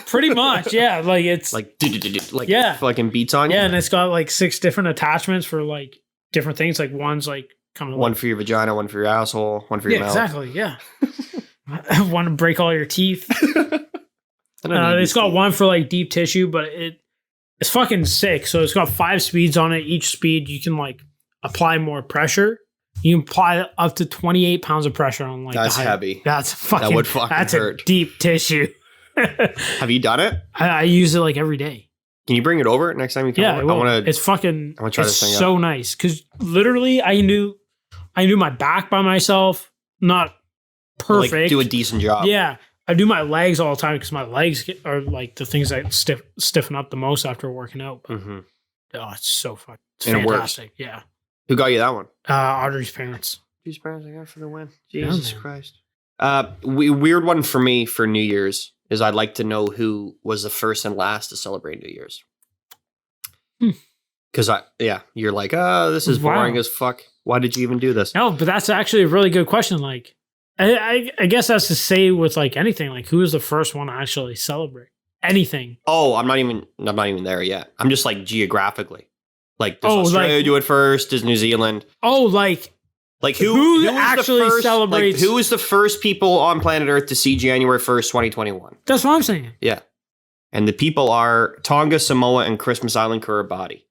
Pretty much, yeah. Like it's like fucking beats on you. Yeah, and it's got like 6 different attachments for like different things. Like one's like kind of one for your vagina, one for your asshole, one for your mouth. Exactly. Yeah. One to break all your teeth. It's got one for like deep tissue, but it's fucking sick. So it's got 5 speeds on it. Each speed you can like apply more pressure. You can apply up to 28 pounds of pressure on like that's heavy. That's fucking. That would fucking that's hurt. A deep tissue. Have you done it? I use it like every day. Can you bring it over next time you come? Yeah, over? I want to. It's fucking. I want to try this thing out. So nice because literally I knew my back by myself. Not perfect. Like, do a decent job. Yeah, I do my legs all the time because my legs are like the things that stiffen up the most after working out. Mm-hmm. Oh, it's so fun. It's and fantastic. It works. Yeah. Who got you that one? Audrey's parents. Audrey's parents, I got for the win. Jesus Christ. Weird one for me for New Year's is I'd like to know who was the first and last to celebrate New Year's. Because you're like, this is boring as fuck. Why did you even do this? No, but that's actually a really good question. Like, I guess that's to say with like anything, like who was the first one to actually celebrate anything? Oh, I'm not even there yet. I'm just like geographically. Like, does Australia do it first? Does New Zealand? Oh, like who is actually the first, celebrates? Like, who is the first people on planet Earth to see January 1st, 2021? That's what I'm saying. Yeah. And the people are Tonga, Samoa, and Christmas Island, Kiribati.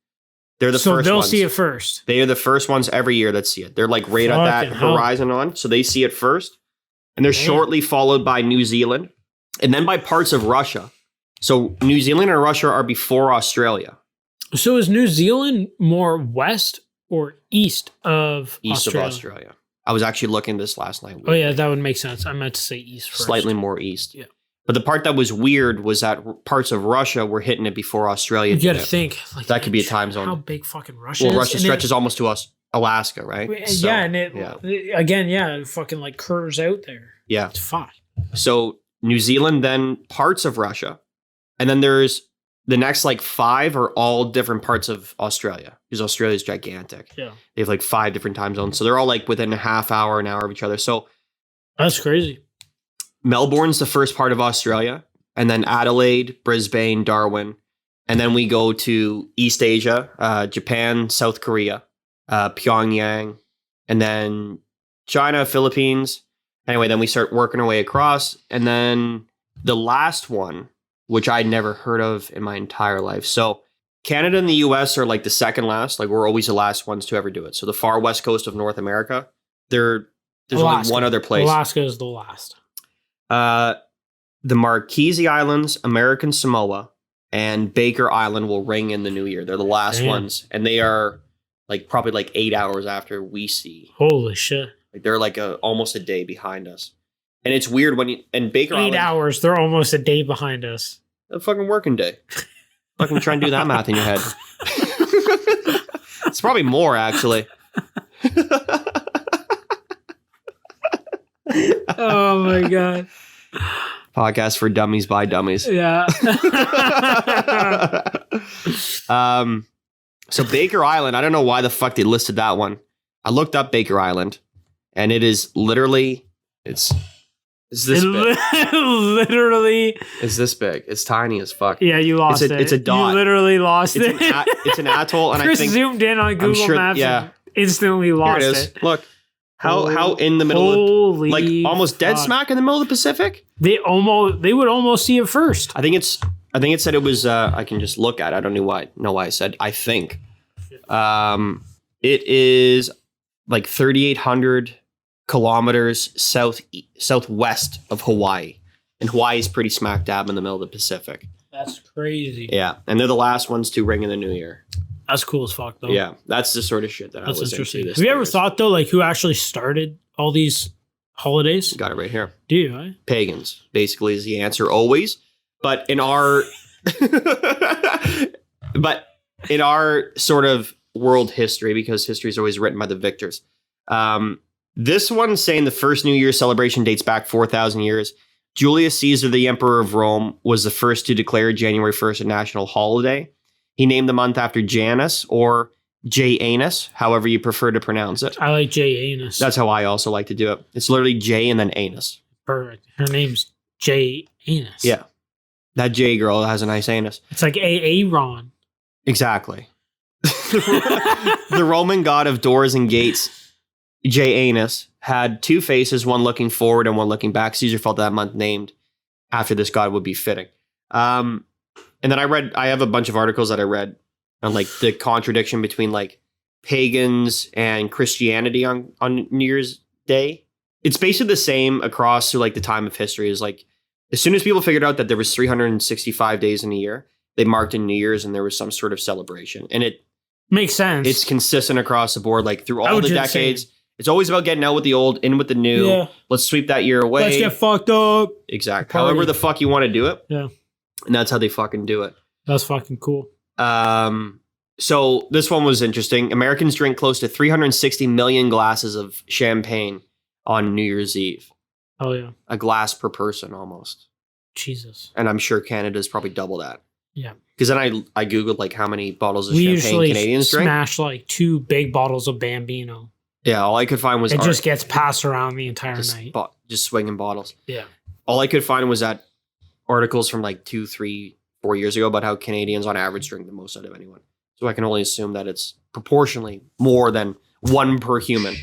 They're the first ones. So they'll see it first. They are the first ones every year that see it. They're like right at that horizon on. So they see it first. And they're shortly followed by New Zealand. And then by parts of Russia. So New Zealand and Russia are before Australia. So is New Zealand more west or east of Australia? I was actually looking this last night. Oh, yeah, that would make sense. I meant to say east first. Slightly more east. Yeah. But the part that was weird was that parts of Russia were hitting it before Australia. You got to think. Like, that could be a time zone. How big fucking Russia is. Well, Russia stretches almost to Alaska, right? So, yeah, and it fucking like curves out there. Yeah. It's fine. So New Zealand, then parts of Russia. And then there's the next like 5 are all different parts of Australia. Because Australia's gigantic. Yeah. They have like 5 different time zones. So they're all like within a half hour, an hour of each other. So that's crazy. Melbourne's the first part of Australia, and then Adelaide, Brisbane, Darwin. And then we go to East Asia, Japan, South Korea, Pyongyang, and then China, Philippines. Anyway, then we start working our way across. And then the last one, which I'd never heard of in my entire life. So Canada and the US are like the second last. Like, we're always the last ones to ever do it. So the far west coast of North America, there's only one other place. Alaska is the last. The Marquesas Islands, American Samoa, and Baker Island will ring in the new year. They're the last ones, and they are like probably like 8 hours after we see. Holy shit! Like, they're like almost a day behind us, and it's weird when Baker 8 Island, hours. They're almost a day behind us. A fucking working day. Fucking try and do that math in your head. It's probably more actually. Oh my god. Podcast for dummies by dummies. Yeah. So Baker Island, I don't know why the fuck they listed that one. I looked up Baker Island, and it is literally it's this big. Literally, it's this big. It's tiny as fuck. Yeah, you lost it. It's a dot. You literally lost it. It's an atoll, and Chris I think zoomed in on Google Maps. Yeah, and instantly lost Here it is. Look. How in the middle of like almost dead smack in the middle of the Pacific? They would almost see it first. I think it said it was I can just look at it. I don't know why I said I think. It is like 3,800 kilometers southwest of Hawaii. And Hawaii is pretty smack dab in the middle of the Pacific. That's crazy. Yeah. And they're the last ones to ring in the new year. That's cool as fuck, though. Yeah, that's the sort of shit that I was into. Have you ever thought, though, like who actually started all these holidays? Got it right here. Do you? Eh? Pagans, basically, is the answer always. But in our, sort of world history, because history is always written by the victors. This one's saying the first New Year celebration dates back 4,000 years. Julius Caesar, the Emperor of Rome, was the first to declare January 1st a national holiday. He named the month after Janus or Janus, however you prefer to pronounce it. I like Janus. That's how I also like to do it. It's literally J and then anus. Perfect. Her name's Janus. Yeah. That J girl has a nice anus. It's like Aaron. Exactly. The Roman god of doors and gates, Janus, had 2 faces, one looking forward and one looking back. Caesar felt that month named after this god would be fitting. And then I have a bunch of articles that I read on like the contradiction between like pagans and Christianity on New Year's Day. It's basically the same across through like the time of history. Is like as soon as people figured out that there was 365 days in a year, they marked in New Year's and there was some sort of celebration. And it makes sense. It's consistent across the board, like through all the decades. It's always about getting out with the old, in with the new. Yeah. Let's sweep that year away. Let's get fucked up. Exactly. However the fuck you want to do it. Yeah. And that's how they fucking do it. That's fucking cool. So this one was interesting. Americans drink close to 360 million glasses of champagne on New Year's Eve. Oh, yeah. A glass per person almost. Jesus. And I'm sure Canada's probably double that. Yeah. Because then I Googled like how many bottles of champagne Canadians drink. We smash like 2 big bottles of Bambino. Yeah, all I could find was... It just gets passed around the entire night. Just swinging bottles. Yeah. All I could find was that articles from like 2, 3, 4 years ago about how Canadians on average drink the most out of anyone. So I can only assume that it's proportionally more than one per human.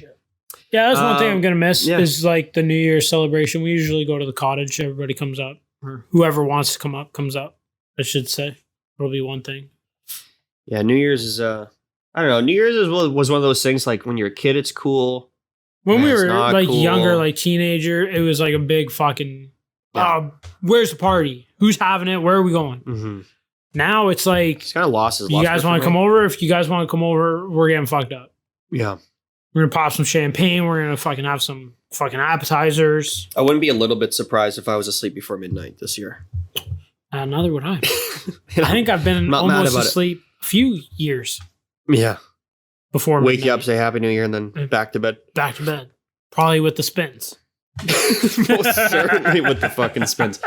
Yeah, that's one thing I'm gonna miss yeah. is like the New Year's celebration. We usually go to the cottage. Everybody comes up, or whoever wants to come up comes up. I should say, it'll be one thing. Yeah, New Year's is I don't know. New Year's was one of those things like when you're a kid, it's cool. When we it's were not like cool. younger, like teenager, it was like a big fucking. Where's the party? Who's having it? Where are we going? Mm-hmm. Now it's like It's kind of lost his you luster guys for want me. to come over? If you guys want to come over, we're getting fucked up. Yeah. We're gonna pop some champagne. We're gonna fucking have some fucking appetizers. I wouldn't be a little bit surprised if I was asleep before midnight this year. Neither would I. I think I've been Not mad almost about it. asleep a few years Yeah. before Wake you midnight. up, say Happy New Year, and then back to bed. Back to bed. Probably with the spins. Most certainly with the fucking spins.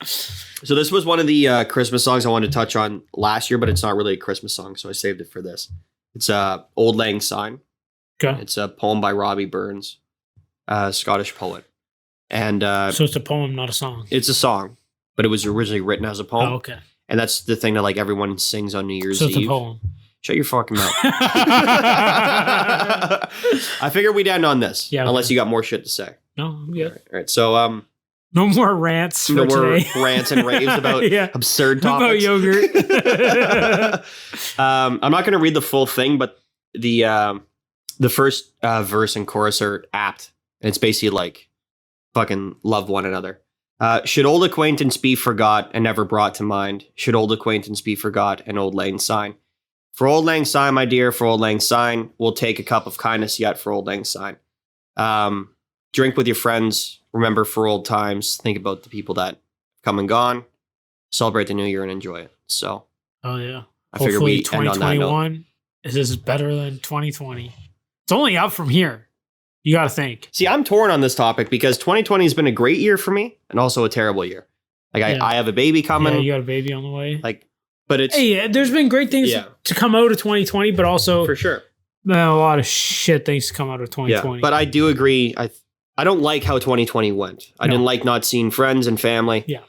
So this was one of the Christmas songs I wanted to touch on last year, but it's not really a Christmas song, so I saved it for this. It's Old Lang Syne. Okay. It's a poem by Robbie Burns, a Scottish poet. And So it's a poem, not a song. it's a song, but it was originally written as a poem. Oh, okay. And that's the thing that like everyone sings on New Year's So it's Eve. a poem. Shut your fucking mouth. I figured we'd end on this, Yeah, unless okay. you got more shit to say. No, I'm good. All right. So No more rants for no more today. rants and raves about Yeah. absurd About topics. yogurt. I'm not going to read the full thing, but the first verse and chorus are apt. And it's basically like fucking love one another. Should old acquaintance be forgot and never brought to mind? Should old acquaintance be forgot and Old Lang Syne? For Old Lang Syne, my dear, for Old Lang Syne, we'll take a cup of kindness yet for Old Lang Syne. Drink with your friends. Remember for old times. Think about the people that come and gone. Celebrate the new year and enjoy it. So Oh yeah. I figure Hopefully we end on that note. 2021 is better than 2020. It's only up from here. You got to think. See, I'm torn on this topic because 2020 has been a great year for me and also a terrible year. Like Yeah. I have a baby coming. Yeah, you got a baby on the way. Like, but it's Hey, there's been great things Yeah. to come out of 2020, but also for sure. a lot of shit things to come out of Yeah, 2020. but I do agree. I don't like how 2020 went. I No. didn't like not seeing friends and family. Yeah.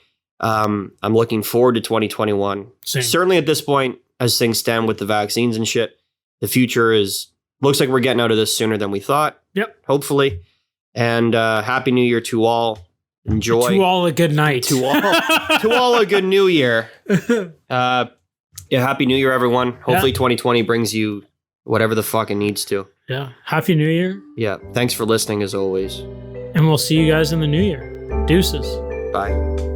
I'm looking forward to 2021. Same. Certainly at this point, as things stand with the vaccines and shit, the future looks like we're getting out of this sooner than we thought. Yep. Hopefully. And Happy New Year to all. Enjoy. To all a good night. To all a good New Year. Yeah, Happy New Year, everyone. Hopefully 2020 brings you whatever the fuck it needs to. Yeah. Happy New Year. Yeah. Thanks for listening as always. And we'll see you guys in the new year. Deuces. Bye.